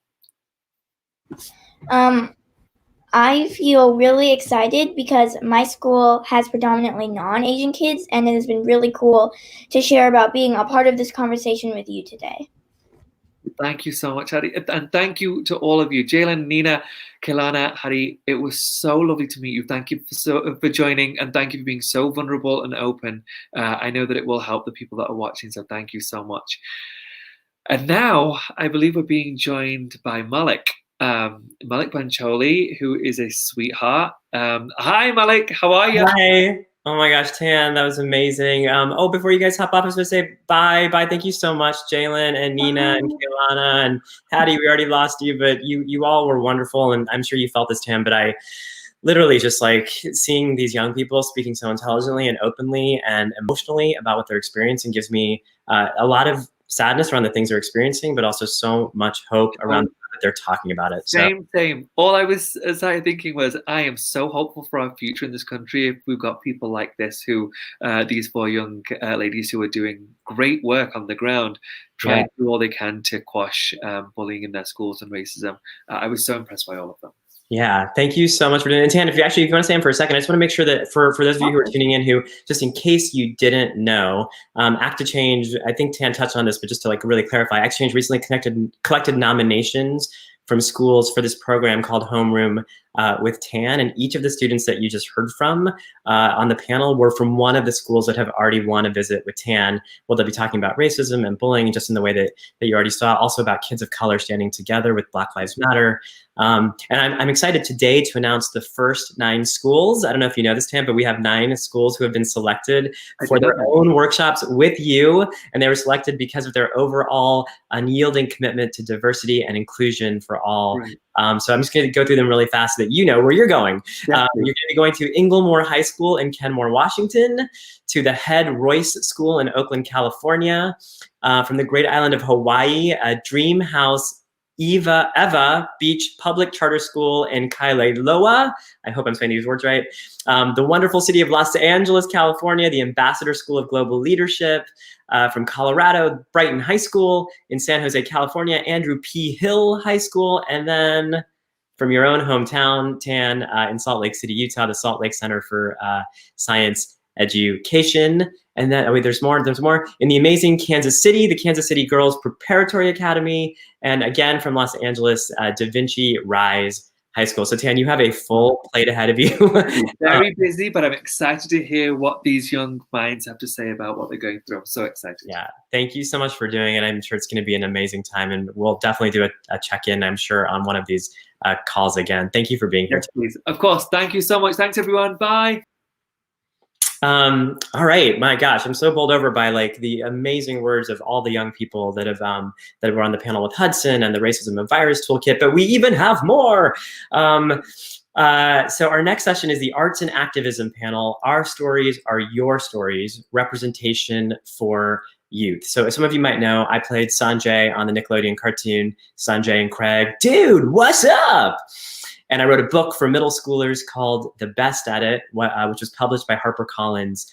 I feel really excited because my school has predominantly non-Asian kids, and it has been really cool to share about being a part of this conversation with you today. Thank you so much, Hadi. And thank you to all of you. Jalen, Nina, Kelana, Hadi, it was so lovely to meet you. Thank you for joining, and thank you for being so vulnerable and open. I know that it will help the people that are watching, so thank you so much. And now I believe we're being joined by Malik. Malik Pancholi, who is a sweetheart. Hi, Malik. How are you? Hi. Oh my gosh, Tan, that was amazing. Before you guys hop off, I was going to say bye. Thank you so much, Jalen and Nina and Kaylana and Hattie. We already lost you, but you all were wonderful, and I'm sure you felt this, Tan. But I literally just like seeing these young people speaking so intelligently and openly and emotionally about what they're experiencing gives me a lot of sadness around the things they're experiencing, but also so much hope around that they're talking about it. Same. All I was thinking was, I am so hopeful for our future in this country if we've got people like this who, these 4 young ladies who are doing great work on the ground, trying to do all they can to quash bullying in their schools and racism. I was so impressed by all of them. Yeah, thank you so much for doing it. And Tan, if you want to stay in for a second, I just want to make sure that for those of you who are tuning in who, just in case you didn't know, Act to Change, I think Tan touched on this, but just to like really clarify, Act to Change recently collected nominations from schools for this program called Homeroom with Tan, and each of the students that you just heard from on the panel were from one of the schools that have already won a visit with Tan. Well, they'll be talking about racism and bullying just in the way that you already saw, also about kids of color standing together with Black Lives Matter. And I'm excited today to announce the first 9 schools. I don't know if you know this, Tan, but we have 9 schools who have been selected for their own workshops with you, and they were selected because of their overall unyielding commitment to diversity and inclusion for all. Right. So I'm just going to go through them really fast so that you know where you're going. You're going to be going to Inglemoor High School in Kenmore, Washington, to the Head Royce School in Oakland, California, from the Great Island of Hawaii, Dream House Eva Beach Public Charter School in Kailua. I hope I'm saying these words right. The wonderful city of Los Angeles, California, the Ambassador School of Global Leadership. From Colorado, Brighton High School in San Jose, California, Andrew P. Hill High School, and then from your own hometown, Tan, in Salt Lake City, Utah, the Salt Lake Center for Science Education. And then, there's more. In the amazing Kansas City, the Kansas City Girls Preparatory Academy, and again from Los Angeles, Da Vinci Rise High School. So Tan, you have a full plate ahead of you. Very busy, but I'm excited to hear what these young minds have to say about what they're going through. I'm so excited. Yeah, thank you so much for doing it. I'm sure it's going to be an amazing time, and we'll definitely do a check-in, I'm sure, on one of these calls again. Thank you for being here. Yes, please. Of course. Thank you so much. Thanks, everyone. Bye. All right, my gosh, I'm so bowled over by like the amazing words of all the young people that were on the panel with Hudson and the Racism and Virus Toolkit, but we even have more. So our next session is the Arts and Activism panel. Our stories are your stories, representation for youth. So as some of you might know, I played Sanjay on the Nickelodeon cartoon, Sanjay and Craig. Dude, what's up? And I wrote a book for middle schoolers called The Best at It, which was published by HarperCollins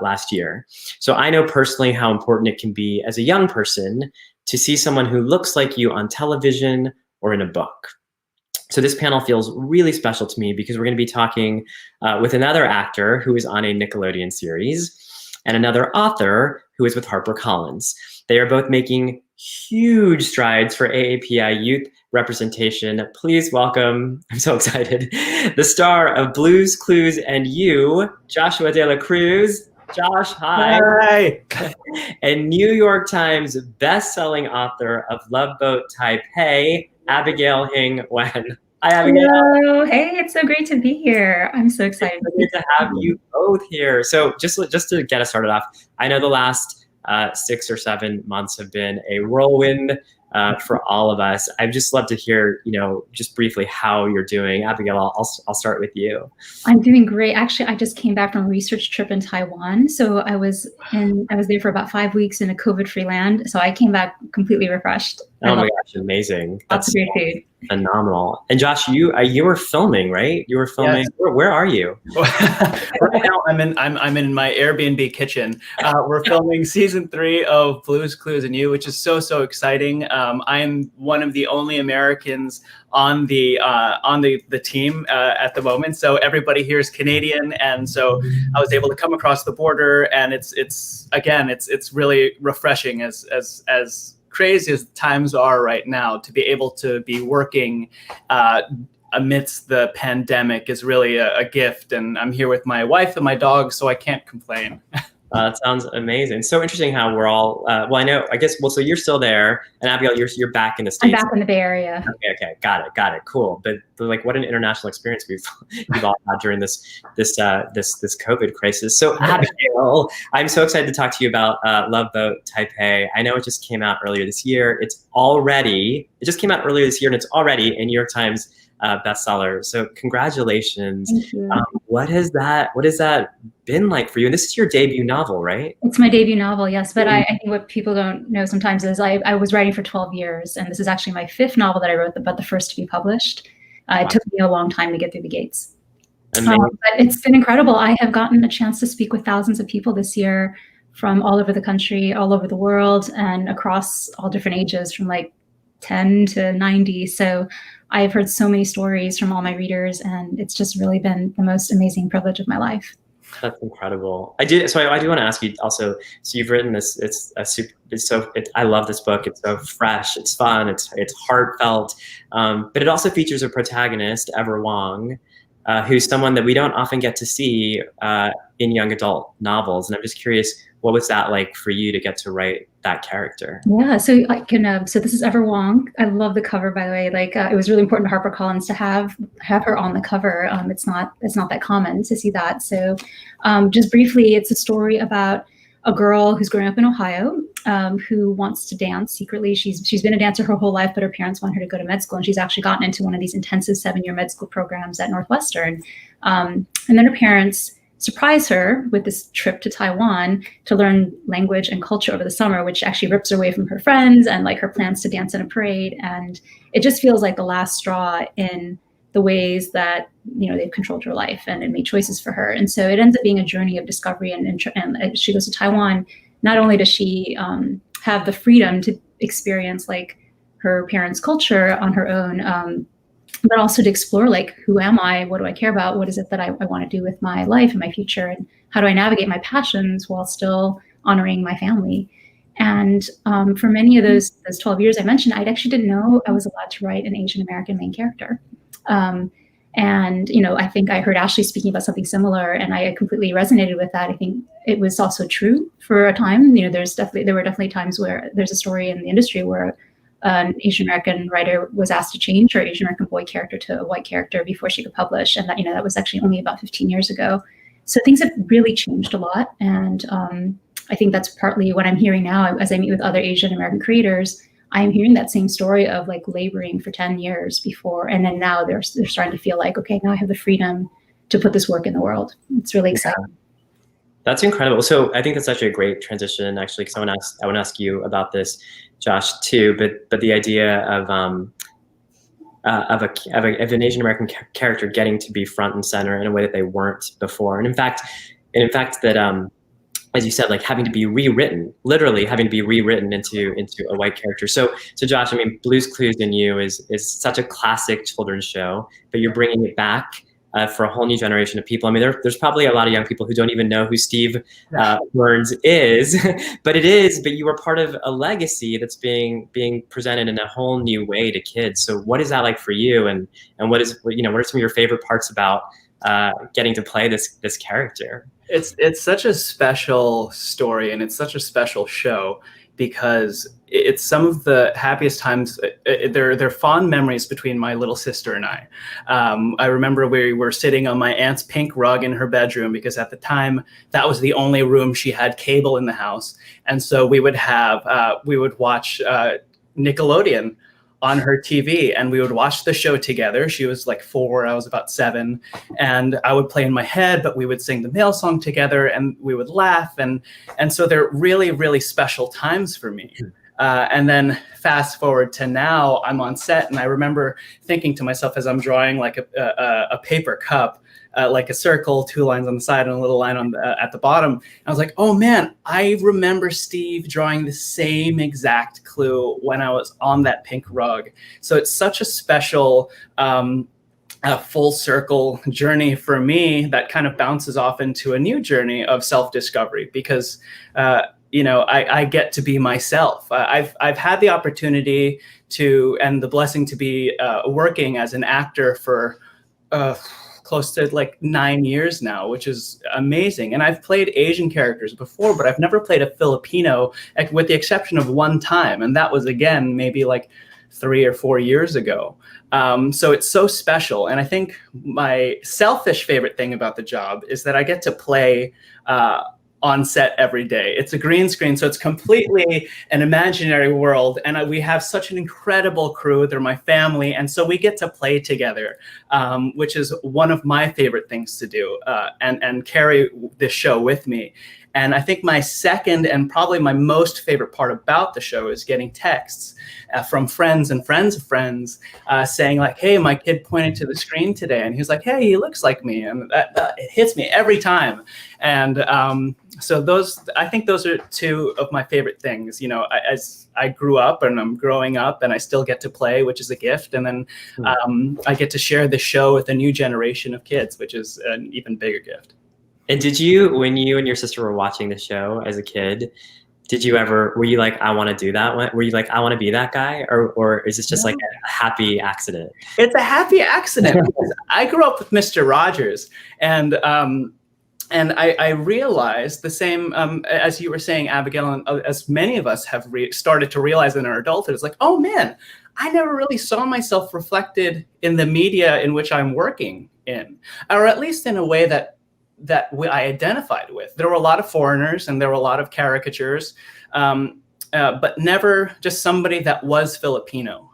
last year. So I know personally how important it can be as a young person to see someone who looks like you on television or in a book. So this panel feels really special to me because we're going to be talking with another actor who is on a Nickelodeon series and another author who is with HarperCollins. They are both making huge strides for AAPI youth representation. Please welcome, I'm so excited, the star of Blues, Clues, and You, Joshua De La Cruz. Josh, hi. Hi. And New York Times best-selling author of Love Boat Taipei, Abigail Hing Wen. Hi, Abigail. Hello. Hey, it's so great to be here. I'm so excited. It's so great to have you both here. So just to get us started off, I know the last 6 or 7 months have been a whirlwind for all of us. I'd just love to hear, just briefly how you're doing. Abigail, I'll start with you. I'm doing great. Actually, I just came back from a research trip in Taiwan. So I was there for about 5 weeks in a COVID-free land. So I came back completely refreshed. Oh my gosh, amazing. Lots of great food. Phenomenal. And Josh, you were filming, right? You were filming. Yes. Where are you? Right now, I'm in my Airbnb kitchen. We're filming season 3 of Blues, Clues, and You, which is so exciting. I'm one of the only Americans on the team at the moment. So everybody here is Canadian, and so I was able to come across the border, and it's really refreshing as crazy as times are right now, to be able to be working amidst the pandemic is really a gift. And I'm here with my wife and my dog, so I can't complain. That sounds amazing. So interesting how we're all, so you're still there, and Abigail, you're back in the States. I'm back in the Bay Area. Okay, got it, cool. But like, what an international experience we've all had during this COVID crisis. So Abigail, I'm so excited to talk to you about Love Boat Taipei. I know it just came out earlier this year. It just came out earlier this year, and it's already a New York Times bestseller. So congratulations. Thank you. What has that been like for you? And this is your debut novel, right? It's my debut novel, yes. But I think what people don't know sometimes is I was writing for 12 years, and this is actually my 5th novel that I wrote, but the first to be published. It took me a long time to get through the gates. But it's been incredible. I have gotten a chance to speak with thousands of people this year from all over the country, all over the world, and across all different ages, from like 10 to 90. So I've heard so many stories from all my readers, and it's just really been the most amazing privilege of my life. That's incredible. I do want to ask you also. So you've written this. I love this book. It's so fresh. It's fun. It's heartfelt. But it also features a protagonist, Ever Wong, who's someone that we don't often get to see in young adult novels. And I'm just curious, what was that like for you to get to write that character? Yeah, so I can. So this is Ever Wong. I love the cover, by the way. Like it was really important to HarperCollins to have her on the cover. It's not that common to see that. So just briefly, it's a story about a girl who's growing up in Ohio who wants to dance secretly. She's been a dancer her whole life, but her parents want her to go to med school, and she's actually gotten into one of these intensive 7-year med school programs at Northwestern. And then her parents surprise her with this trip to Taiwan to learn language and culture over the summer, which actually rips her away from her friends and like her plans to dance in a parade. And it just feels like the last straw in the ways that, they've controlled her life and made choices for her. And so it ends up being a journey of discovery. And she goes to Taiwan. Not only does she have the freedom to experience like her parents' culture on her own, but also to explore, like, who am I? What do I care about? What is it that I want to do with my life and my future? And how do I navigate my passions while still honoring my family? And for many of those 12 years I mentioned, I actually didn't know I was allowed to write an Asian American main character. And, I think I heard Ashley speaking about something similar, and I completely resonated with that. I think it was also true for a time. There were definitely times where there's a story in the industry where an Asian American writer was asked to change her Asian American boy character to a white character before she could publish. And that was actually only about 15 years ago. So things have really changed a lot. And I think that's partly what I'm hearing now as I meet with other Asian American creators. I am hearing that same story of like laboring for 10 years before, and then now they're starting to feel like, okay, now I have the freedom to put this work in the world. It's really exciting. That's incredible. So I think that's actually a great transition, actually, because I want to ask you about this, Josh, too. But the idea of an Asian American character getting to be front and center in a way that they weren't before, and in fact that as you said, like having to be rewritten, literally having to be rewritten into a white character. So Josh, I mean, Blue's Clues and You is such a classic children's show, but you're bringing it back for a whole new generation of people. I mean, there's probably a lot of young people who don't even know who Steve Burns is, but you were part of a legacy that's being presented in a whole new way to kids. So what is that like for you? And what are some of your favorite parts about getting to play this character? It's such a special story, and it's such a special show because it's some of the happiest times. They're fond memories between my little sister and I. I remember we were sitting on my aunt's pink rug in her bedroom because at the time that was the only room she had cable in the house, and so we would watch Nickelodeon on her TV, and we would watch the show together. She was like 4, I was about 7, and I would play in my head, but we would sing the male song together, and we would laugh, and so they're really, really special times for me. And then fast forward to now, I'm on set, and I remember thinking to myself as I'm drawing like a paper cup, like a circle, 2 lines on the side and a little line on at the bottom. I was like, oh man, I remember Steve drawing the same exact clue when I was on that pink rug. So it's such a special full circle journey for me that kind of bounces off into a new journey of self-discovery because I get to be myself. I've had the opportunity and the blessing to be working as an actor for close to like 9 years now, which is amazing. And I've played Asian characters before, but I've never played a Filipino, with the exception of one time. And that was, again, maybe like 3 or 4 years ago. So it's so special. And I think my selfish favorite thing about the job is that I get to play on set every day. It's a green screen, so it's completely an imaginary world. And we have such an incredible crew. They're my family. And so we get to play together, which is one of my favorite things to do, and carry this show with me. And I think my second and probably my most favorite part about the show is getting texts from friends and friends of friends saying like, hey, my kid pointed to the screen today and he was like, hey, he looks like me. And it hits me every time. And so I think those are two of my favorite things. As I grew up and I'm growing up and I still get to play, which is a gift. And then I get to share the show with a new generation of kids, which is an even bigger gift. And did you, when you and your sister were watching the show as a kid, were you like, I want to do that? Were you like, I want to be that guy? Or is this just like a happy accident? It's a happy accident. Because I grew up with Mr. Rogers, and I realized the same, as you were saying, Abigail, and as many of us have started to realize in our adulthood, it's like, oh man, I never really saw myself reflected in the media in which I'm working in, or at least in a way that I identified with. There were a lot of foreigners and there were a lot of caricatures, but never just somebody that was Filipino.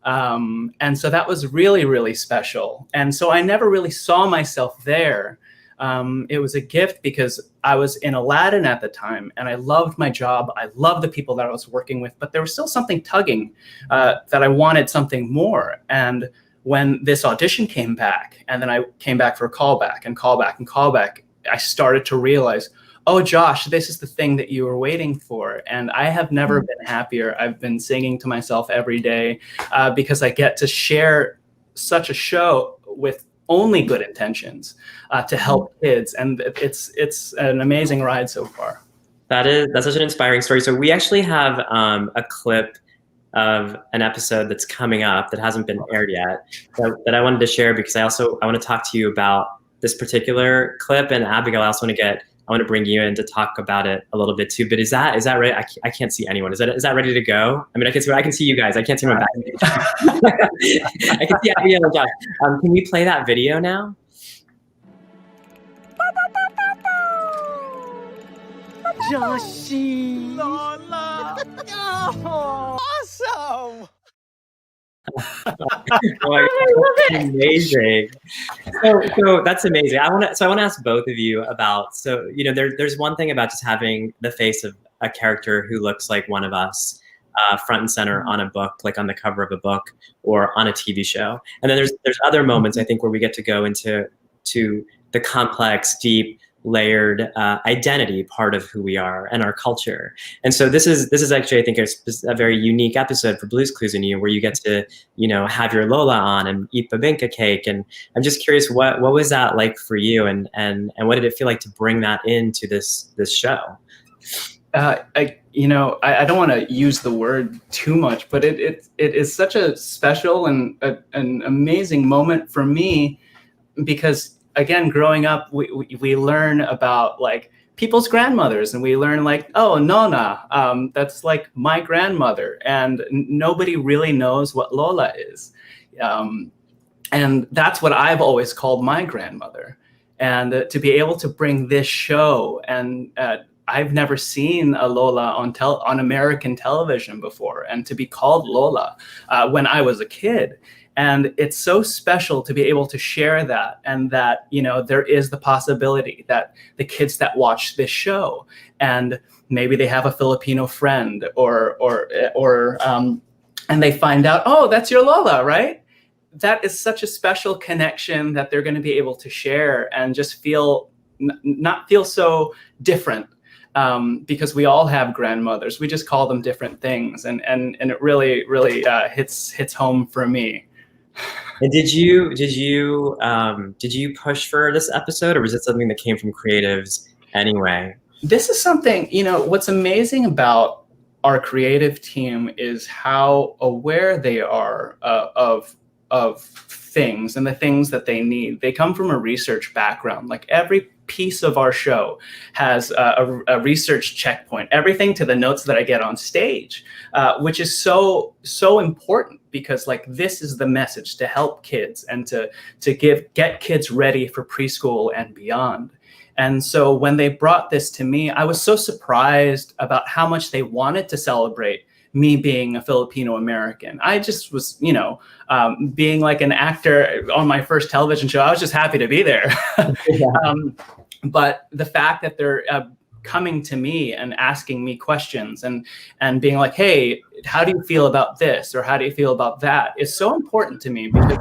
And so that was really, really special. And so I never really saw myself there. It was a gift because I was in Aladdin at the time and I loved my job. I loved the people that I was working with, but there was still something tugging that I wanted something more. And when this audition came back, and then I came back for a callback and callback and callback, I started to realize, oh, Josh, this is the thing that you were waiting for. And I have never been happier. I've been singing to myself every day because I get to share such a show with only good intentions to help kids. And it's an amazing ride so far. That's such an inspiring story. So we actually have a clip of an episode that's coming up that hasn't been aired yet that I wanted to share because I want to talk to you about this particular clip. And Abigail, I want to bring you in to talk about it a little bit too. But is that right? I can't see anyone. Is that ready to go? I mean, I can see you guys. I can't see my back. I can see Abigail and Josh. Can we play that video now? Joshi. Lola. Oh, awesome. That's amazing. So that's amazing. I want to ask both of you about, so there's one thing about just having the face of a character who looks like one of us front and center on a book, like on the cover of a book or on a TV show. And then there's other moments, I think, where we get to go into the complex, deep, layered identity part of who we are and our culture. And so this is actually, I think, a very unique episode for Blue's Clues and You, where you get to have your Lola on and eat babinka cake. And I'm just curious, what was that like for you, and what did it feel like to bring that into this show? I don't want to use the word too much, but it is such a special and an amazing moment for me, because again, growing up, we learn about like people's grandmothers, and we learn like, oh, Nona, that's like my grandmother, and nobody really knows what Lola is. And that's what I've always called my grandmother. And to be able to bring this show, and I've never seen a Lola on American television before, and to be called Lola when I was a kid. And it's so special to be able to share that, and that, there is the possibility that the kids that watch this show, and maybe they have a Filipino friend and they find out, oh, that's your Lola, right? That is such a special connection that they're going to be able to share and just not feel so different. Because we all have grandmothers, we just call them different things, and it really hits home for me. And did you push for this episode, or was it something that came from creatives anyway? This is something, what's amazing about our creative team is how aware they are of things and the things that they need. They come from a research background. Like every piece of our show has a research checkpoint, everything to the notes that I get on stage, which is so important, because like this is the message to help kids and to get kids ready for preschool and beyond. And so when they brought this to me, I was so surprised about how much they wanted to celebrate me being a Filipino American. I just was, being like an actor on my first television show, I was just happy to be there. But the fact that they're coming to me and asking me questions and being like, hey, how do you feel about this? Or how do you feel about that? Is so important to me, because,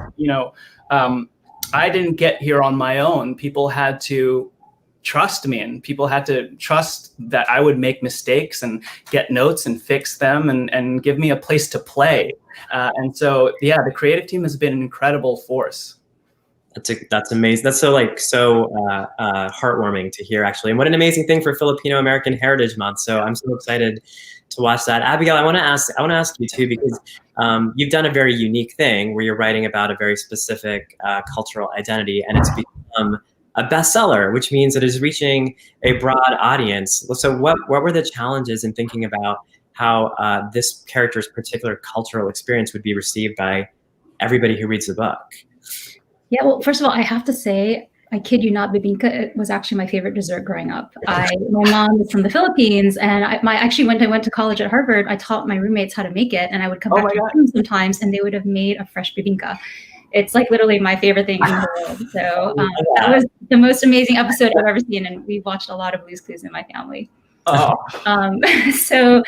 I didn't get here on my own. People had to trust me, and people had to trust that I would make mistakes and get notes and fix them and give me a place to play. And so, yeah, the creative team has been an incredible force. That's amazing. That's so heartwarming to hear, actually. And what an amazing thing for Filipino American Heritage Month. So I'm so excited to watch that. Abigail, I want to ask you too, because you've done a very unique thing where you're writing about a very specific cultural identity, and it's become a bestseller, which means it is reaching a broad audience. So what were the challenges in thinking about how this character's particular cultural experience would be received by everybody who reads the book? Yeah, well, first of all, I have to say, I kid you not, babinka, it was actually my favorite dessert growing up. My mom is from the Philippines, and actually when I went to college at Harvard, I taught my roommates how to make it, and I would come back to home sometimes, and they would have made a fresh babinka. It's like literally my favorite thing in the world. So that was the most amazing episode I've ever seen, and we watched a lot of Blue's Clues in my family. Oh. On Love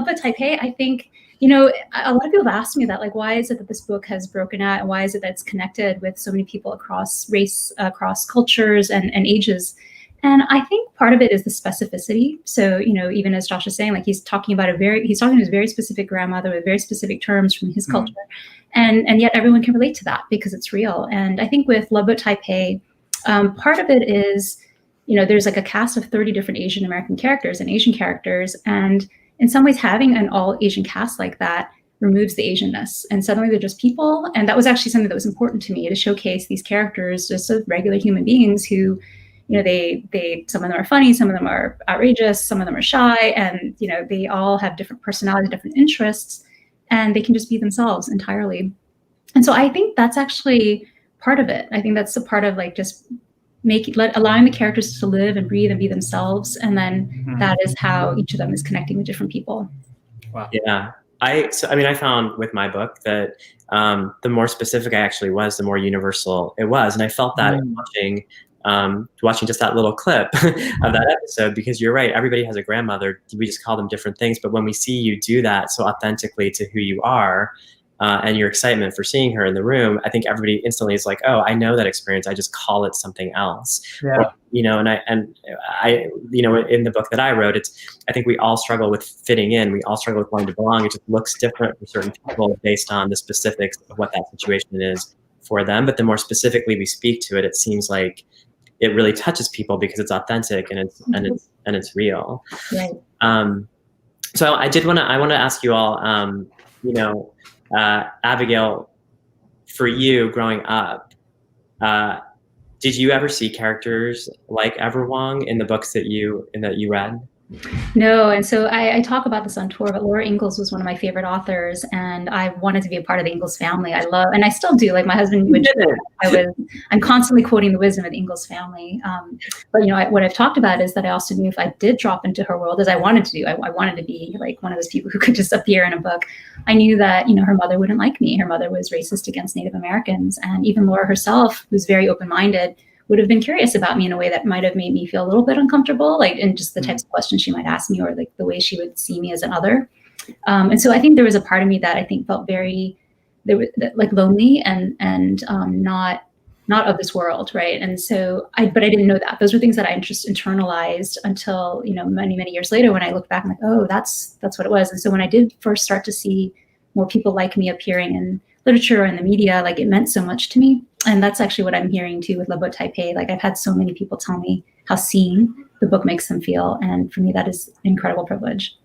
Boat Taipei, I think, a lot of people have asked me that, like, why is it that this book has broken out, and why is it that it's connected with so many people across race, across cultures and ages? And I think part of it is the specificity. So, even as Josh is saying, like he's talking to his very specific grandmother with very specific terms from his culture. And yet everyone can relate to that because it's real. And I think with Love Boat Taipei, part of it is, there's like a cast of 30 different Asian American characters and Asian characters. And in some ways, having an all Asian cast like that removes the Asianness. And suddenly they're just people. And that was actually something that was important to me, to showcase these characters just as regular human beings who, they some of them are funny, some of them are outrageous, some of them are shy, and they all have different personalities, different interests, and they can just be themselves entirely. And so I think that's actually part of it. I think that's a part of like just allowing the characters to live and breathe and be themselves, and then that is how each of them is connecting with different people. Wow. Yeah. I found with my book that the more specific I actually was, the more universal it was. And I felt that watching just that little clip of that episode, because you're right, everybody has a grandmother. We just call them different things. But when we see you do that so authentically to who you are, and your excitement for seeing her in the room, I think everybody instantly is like, oh, I know that experience. I just call it something else. Yeah. Or, and I, in the book that I wrote, I think we all struggle with fitting in. We all struggle with wanting to belong. It just looks different for certain people based on the specifics of what that situation is for them. But the more specifically we speak to it, it seems like it really touches people because it's authentic and it's real. Right. So I want to ask you all, Abigail, for you growing up, did you ever see characters like Everwong in the books that you read? No, and so I talk about this on tour, but Laura Ingalls was one of my favorite authors, and I wanted to be a part of the Ingalls family. I love, and I still do, like my husband would, I'm constantly quoting the wisdom of the Ingalls family. But what I've talked about is that I also knew if I did drop into her world, as I wanted to do, I wanted to be like one of those people who could just appear in a book. I knew that, her mother wouldn't like me. Her mother was racist against Native Americans, and even Laura herself, who's very open-minded, would have been curious about me in a way that might have made me feel a little bit uncomfortable, like in just the types of questions she might ask me, or like the way she would see me as an other. And so I think there was a part of me that I think felt very, like lonely and not of this world, right? And so but I didn't know that. Those were things that I just internalized until many, many years later when I look back and like, oh, that's what it was. And so when I did first start to see more people like me appearing in literature and the media, like it meant so much to me. And that's actually what I'm hearing too with Love Boat Taipei. Like I've had so many people tell me how seen the book makes them feel. And for me, that is an incredible privilege.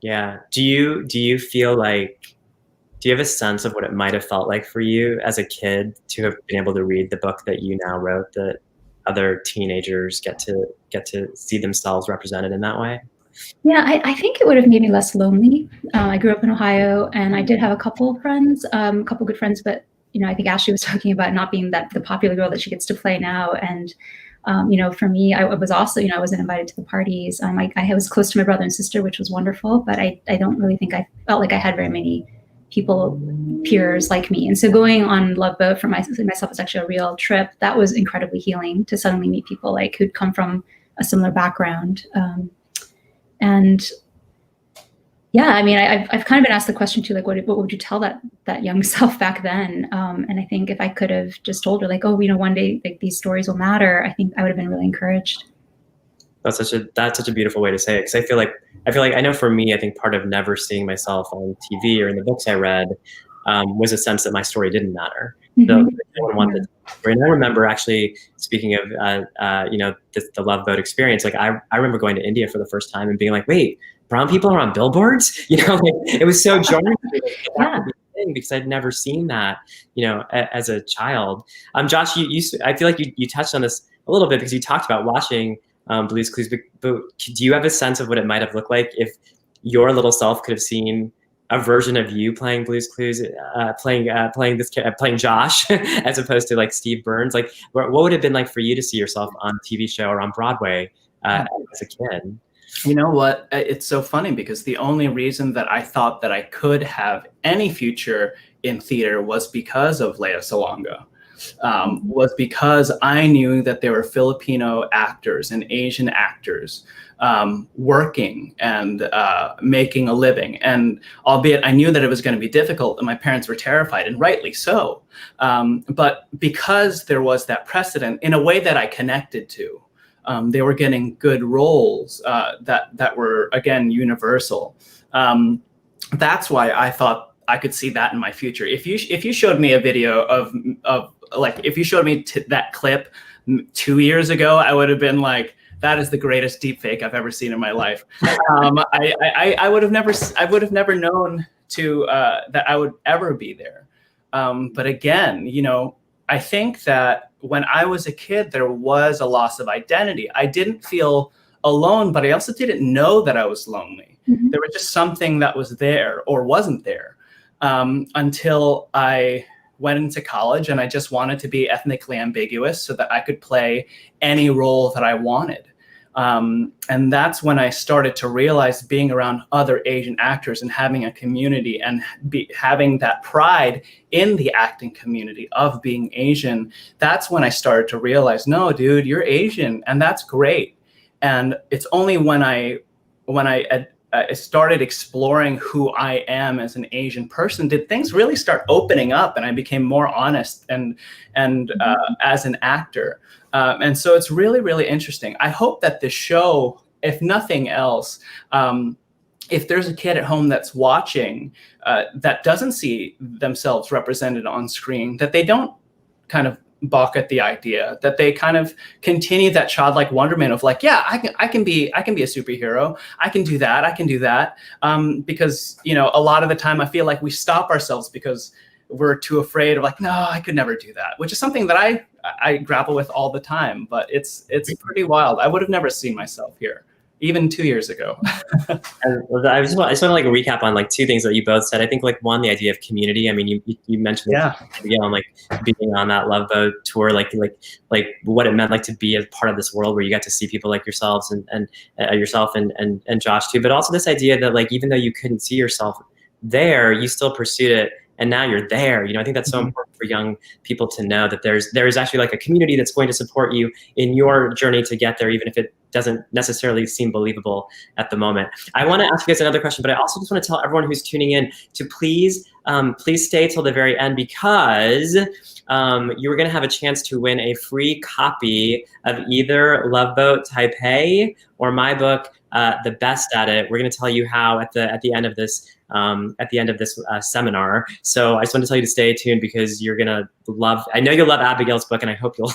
Yeah. Do you feel like, do you have a sense of what it might have felt like for you as a kid to have been able to read the book that you now wrote, that other teenagers get to see themselves represented in that way? Yeah, I think it would have made me less lonely. I grew up in Ohio, and I did have a couple of friends, a couple good friends, but I think Ashley was talking about not being the popular girl that she gets to play now. And for me, I was also, I wasn't invited to the parties. I was close to my brother and sister, which was wonderful, but I don't really think I felt like I had very many peers like me. And so going on Love Boat for myself was actually a real trip. That was incredibly healing to suddenly meet people like who'd come from a similar background. And yeah, I mean, I've kind of been asked the question too, like, what would you tell that young self back then? And I think if I could have just told her like, oh, one day like these stories will matter, I think I would have been really encouraged. That's such a beautiful way to say it. Because I feel like I know for me, I think part of never seeing myself on TV or in the books I read was a sense that my story didn't matter. So no one wanted to. And I remember actually, speaking of the Love Boat experience, like I remember going to India for the first time and being like, wait, brown people are on billboards? It was so jarring because I'd never seen that, as a child. Josh, I feel like you touched on this a little bit because you talked about watching Blue's Clues, but do you have a sense of what it might have looked like if your little self could have seen a version of you playing Blue's Clues, playing Josh, as opposed to like Steve Burns? Like, what would it have been like for you to see yourself on a TV show or on Broadway as a kid? You know what? It's so funny because the only reason that I thought that I could have any future in theater was because of Lea Salonga. Was because I knew that there were Filipino actors and Asian actors working and making a living. And albeit I knew that it was going to be difficult and my parents were terrified, and rightly so. But because there was that precedent in a way that I connected to, they were getting good roles that were, again, universal. That's why I thought I could see that in my future. If you showed me a video of like, if you showed me that clip 2 years ago, I would have been like, that is the greatest deep fake I've ever seen in my life. I would have never known that I would ever be there. But again, I think that when I was a kid, there was a loss of identity. I didn't feel alone, but I also didn't know that I was lonely. Mm-hmm. There was just something that was there or wasn't there until I went into college and I just wanted to be ethnically ambiguous so that I could play any role that I wanted. And that's when I started to realize being around other Asian actors and having a community and having that pride in the acting community of being Asian. That's when I started to realize, no, dude, you're Asian, and that's great. And it's only when I started exploring who I am as an Asian person did things really start opening up, and I became more honest and as an actor. And so it's really, really interesting. I hope that this show, if nothing else, if there's a kid at home that's watching that doesn't see themselves represented on screen, that they don't kind of balk at the idea, that they kind of continue that childlike wonderment of like, yeah, I can be a superhero. I can do that. Because, you know, a lot of the time I feel like we stop ourselves because we're too afraid of like, no, I could never do that, which is something that I grapple with all the time, but it's pretty wild. I would have never seen myself here, even 2 years ago. I just want to like recap on like two things that you both said. I think like one, the idea of community. I mean, you mentioned on like being on that Love Boat tour, like what it meant like to be a part of this world where you got to see people like yourselves and yourself and Josh too. But also this idea that like even though you couldn't see yourself there, you still pursued it. And now you're there. You know, I think that's so important for young people to know that there is actually like a community that's going to support you in your journey to get there, even if it doesn't necessarily seem believable at the moment. I want to ask you guys another question, but I also just want to tell everyone who's tuning in to please stay till the very end, because you are going to have a chance to win a free copy of either Love Boat Taipei or my book, The Best at It. We're going to tell you how at the end of this seminar. So I just want to tell you to stay tuned, because you're gonna love. I know you'll love Abigail's book, and I hope you'll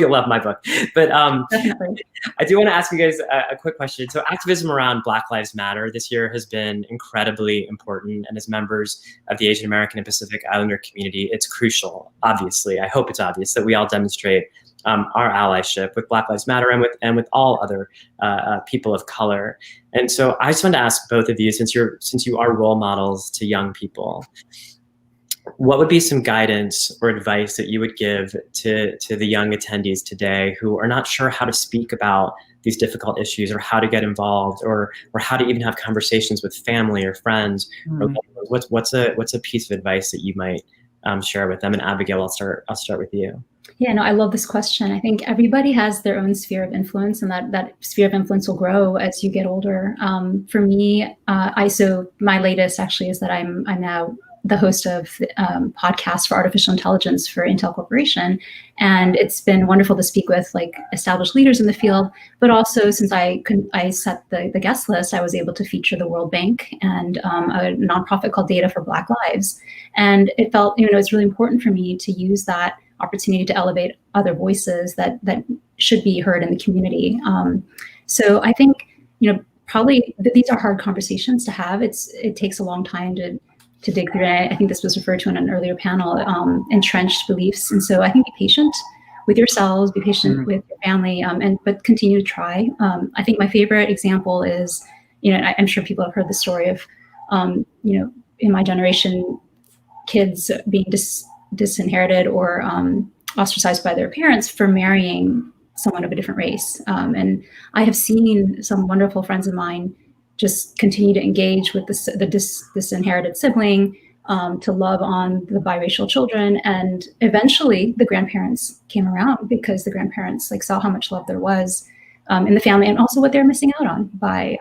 love my book. But I do want to ask you guys a quick question. So activism around Black Lives Matter this year has been incredibly important, and as members of the Asian American and Pacific Islander community, it's crucial. Obviously, I hope it's obvious that we all demonstrate our allyship with Black Lives Matter and with all other people of color. And so I just wanted to ask both of you, since you are role models to young people, what would be some guidance or advice that you would give to the young attendees today who are not sure how to speak about these difficult issues, or how to get involved, or how to even have conversations with family or friends? Or what's a piece of advice that you might share with them? And Abigail, I'll start with you. Yeah, no, I love this question. I think everybody has their own sphere of influence, and that sphere of influence will grow as you get older. For me, so my latest actually is that I'm now the host of the podcast for artificial intelligence for Intel Corporation. And it's been wonderful to speak with like established leaders in the field, but also since I set the guest list, I was able to feature the World Bank and a nonprofit called Data for Black Lives. And it felt, it's really important for me to use that opportunity to elevate other voices that should be heard in the community. So I think, probably these are hard conversations to have. It takes a long time to dig through. I think this was referred to in an earlier panel, entrenched beliefs. And so I think be patient with yourselves, be patient with your family, but continue to try. I think my favorite example is, I'm sure people have heard the story of, in my generation, kids being disinherited or ostracized by their parents for marrying someone of a different race. And I have seen some wonderful friends of mine just continue to engage with the disinherited sibling, to love on the biracial children. And eventually the grandparents came around, because the grandparents saw how much love there was in the family, and also what they're missing out on by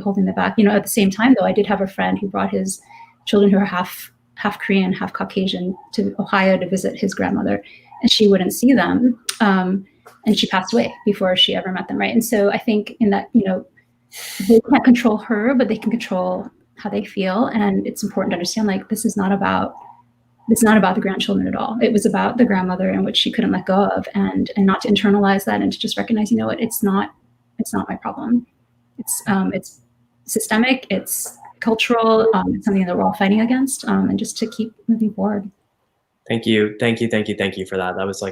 holding them back. At the same time, though, I did have a friend who brought his children who are half Korean, half Caucasian to Ohio to visit his grandmother, and she wouldn't see them. And she passed away before she ever met them. Right. And so I think in that, they can't control her, but they can control how they feel. And it's important to understand, it's not about the grandchildren at all. It was about the grandmother, and which she couldn't let go of, and not to internalize that, and to just recognize, it's not my problem. It's systemic, it's cultural, it's something that we're all fighting against, and just to keep moving forward. Thank you for that. That was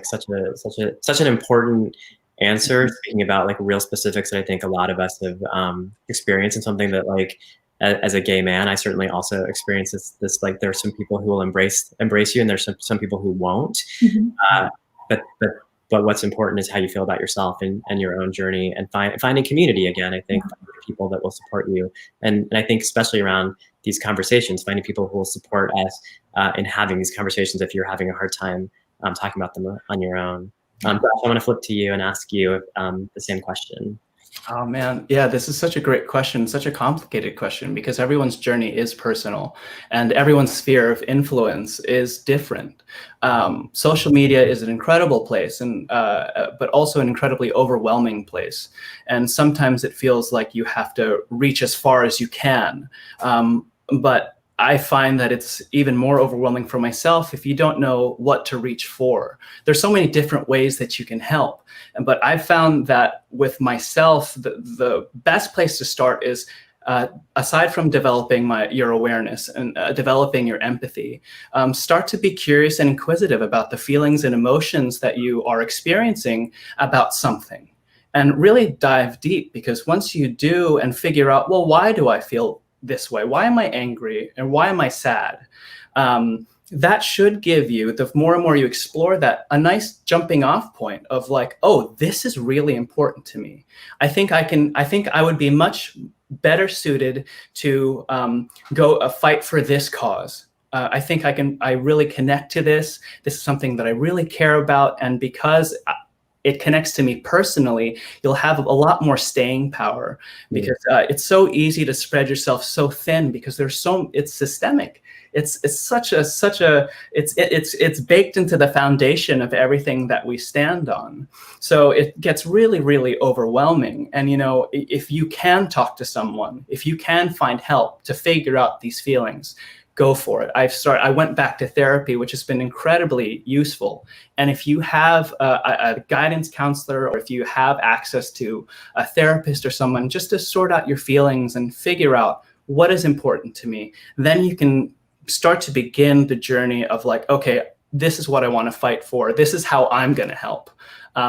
such an important answer, speaking about real specifics that I think a lot of us have experienced, and something that as a gay man, I certainly also experience this like there's some people who will embrace you, and there's some people who won't. But what's important is how you feel about yourself and your own journey, and finding community again. I think finding people that will support you, and I think especially around these conversations, finding people who will support us in having these conversations if you're having a hard time talking about them on your own. Josh, I want to flip to you and ask you the same question. Oh man, yeah, this is such a great question, such a complicated question, because everyone's journey is personal and everyone's sphere of influence is different. Social media is an incredible place, and but also an incredibly overwhelming place. And sometimes it feels like you have to reach as far as you can. But I find that it's even more overwhelming for myself if you don't know what to reach for. There's so many different ways that you can help. But I've found that with myself, the best place to start is, aside from developing your awareness and developing your empathy, start to be curious and inquisitive about the feelings and emotions that you are experiencing about something. And really dive deep, because once you do and figure out, well, why do I feel this way? Why am I angry? And why am I sad? That should give you, the more and more you explore that, a nice jumping off point of like, oh, this is really important to me. I think I would be much better suited to go fight for this cause. I think I really connect to this. This is something that I really care about. And because it connects to me personally, you'll have a lot more staying power, because it's so easy to spread yourself so thin, because it's systemic. It's baked into the foundation of everything that we stand on. So it gets really, really overwhelming. And if you can talk to someone, if you can find help to figure out these feelings, go for it. I went back to therapy, which has been incredibly useful. And if you have a guidance counselor, or if you have access to a therapist or someone just to sort out your feelings and figure out what is important to me, then you can start to begin the journey of like, okay, this is what I want to fight for. This is how I'm going to help.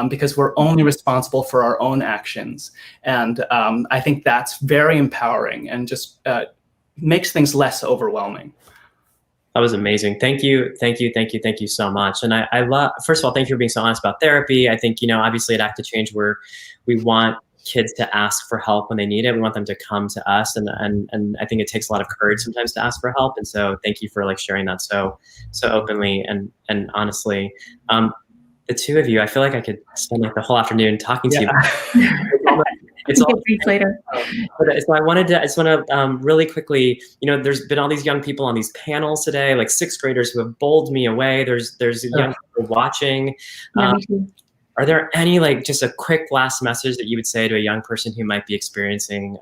Because we're only responsible for our own actions. And I think that's very empowering and just makes things less overwhelming. That was amazing. Thank you so much. And I love, first of all, thank you for being so honest about therapy. I think, obviously at Act to Change, we want kids to ask for help when they need it. We want them to come to us. And I think it takes a lot of courage sometimes to ask for help. And so thank you for like sharing that so openly and honestly. The two of you, I feel like I could spend like the whole afternoon talking to you. It's all later. So I just want to really quickly, there's been all these young people on these panels today, like sixth graders who have bowled me away. There's young people watching. Are there any, like, just a quick last message that you would say to a young person who might be experiencing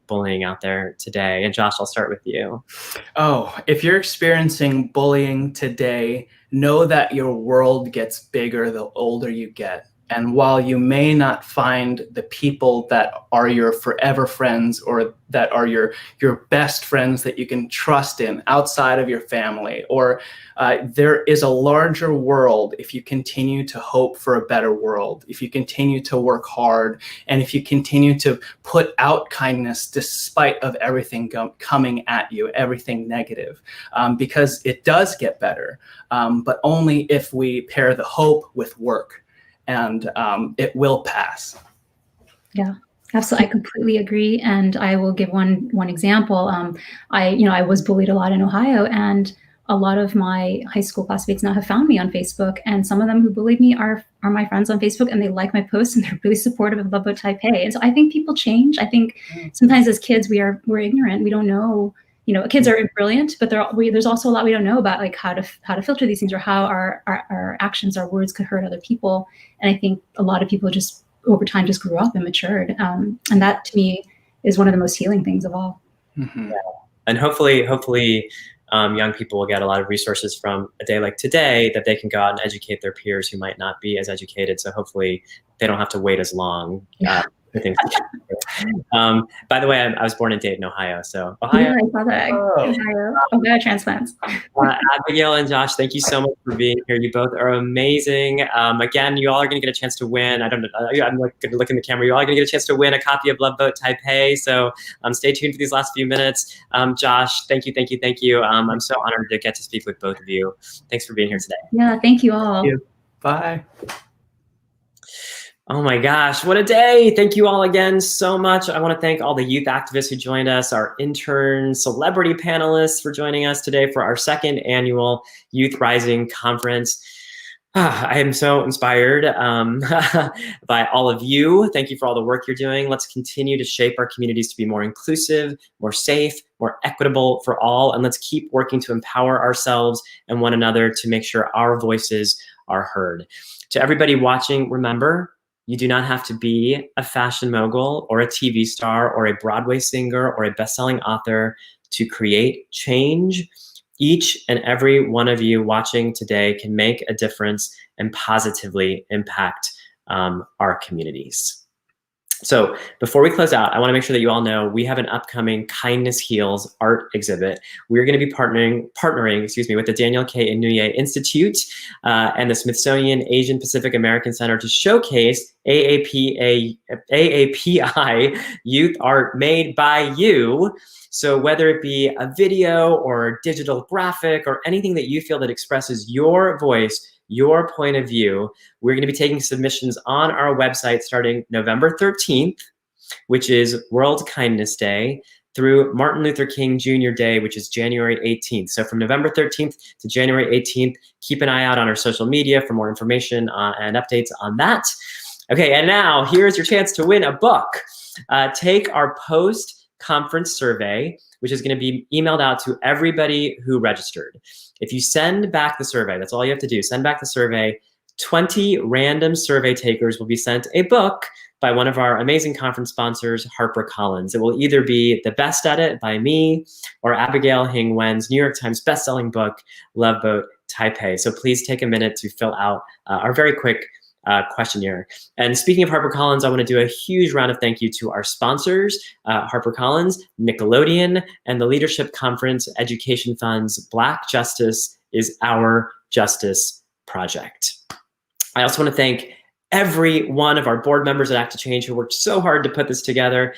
bullying out there today? And Josh, I'll start with you. Oh, if you're experiencing bullying today, know that your world gets bigger the older you get. And while you may not find the people that are your forever friends, or that are your best friends that you can trust in outside of your family, or there is a larger world if you continue to hope for a better world, if you continue to work hard, and if you continue to put out kindness despite of everything coming at you, everything negative, because it does get better, but only if we pair the hope with work. And it will pass. Yeah, absolutely. I completely agree. And I will give one example. I was bullied a lot in Ohio, and a lot of my high school classmates now have found me on Facebook. And some of them who bullied me are my friends on Facebook, and they like my posts, and they're really supportive of Love Vote Taipei. And so I think people change. I think sometimes as kids we're ignorant. We don't know. Kids are brilliant, but there's also a lot we don't know about, like how to filter these things, or how our actions, our words could hurt other people. And I think a lot of people just over time just grew up and matured. And that to me is one of the most healing things of all. Mm-hmm. Yeah. And hopefully young people will get a lot of resources from a day like today that they can go out and educate their peers who might not be as educated. So hopefully they don't have to wait as long. For things to By the way, I was born in Dayton, Ohio. So Ohio. Yeah, I saw that. Ohio. Ohio transplants. Abigail and Josh, thank you so much for being here. You both are amazing. Again, you all are going to get a chance to win. I don't know. I'm like going to look in the camera. You all are going to get a chance to win a copy of Love Boat Taipei. So stay tuned for these last few minutes. Josh, thank you, thank you, thank you. I'm so honored to get to speak with both of you. Thanks for being here today. Yeah, thank you all. Thank you. Bye. Oh my gosh, what a day. Thank you all again so much. I want to thank all the youth activists who joined us, our interns, celebrity panelists for joining us today for our second annual Youth Rising Conference. I am so inspired by all of you. Thank you for all the work you're doing. Let's continue to shape our communities to be more inclusive, more safe, more equitable for all. And let's keep working to empower ourselves and one another to make sure our voices are heard. To everybody watching, remember, you do not have to be a fashion mogul or a TV star or a Broadway singer or a best-selling author to create change. Each and every one of you watching today can make a difference and positively impact our communities. So before we close out, I want to make sure that you all know we have an upcoming Kindness Heals art exhibit. We're going to be partnering with the Daniel K. Inouye Institute and the Smithsonian Asian Pacific American Center to showcase AAPI youth art made by you. So whether it be a video or digital graphic or anything that you feel that expresses your voice, your point of view, we're going to be taking submissions on our website starting November 13th, which is World Kindness Day, through Martin Luther King Jr. Day, which is January 18th. So from November 13th to January 18th, keep an eye out on our social media for more information and updates on that. Okay, and now here's your chance to win a book. Take our post-conference survey, which is going to be emailed out to everybody who registered. If you send back the survey, that's all you have to do, send back the survey, 20 random survey takers will be sent a book by one of our amazing conference sponsors, HarperCollins. It will either be The Best at It by me or Abigail Hing Wen's New York Times bestselling book, Love Boat Taipei. So please take a minute to fill out our very quick questionnaire. And speaking of HarperCollins, I want to do a huge round of thank you to our sponsors, HarperCollins, Nickelodeon, and the Leadership Conference Education Fund's Black Justice is Our Justice Project. I also want to thank every one of our board members at Act to Change who worked so hard to put this together.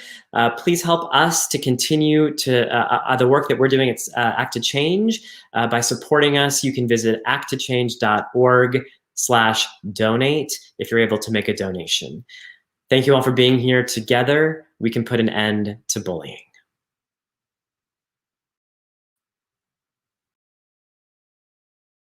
Please help us to continue to the work that we're doing at Act to Change by supporting us. You can visit acttochange.org/donate if you're able to make a donation. Thank you all for being here. Together, we can put an end to bullying.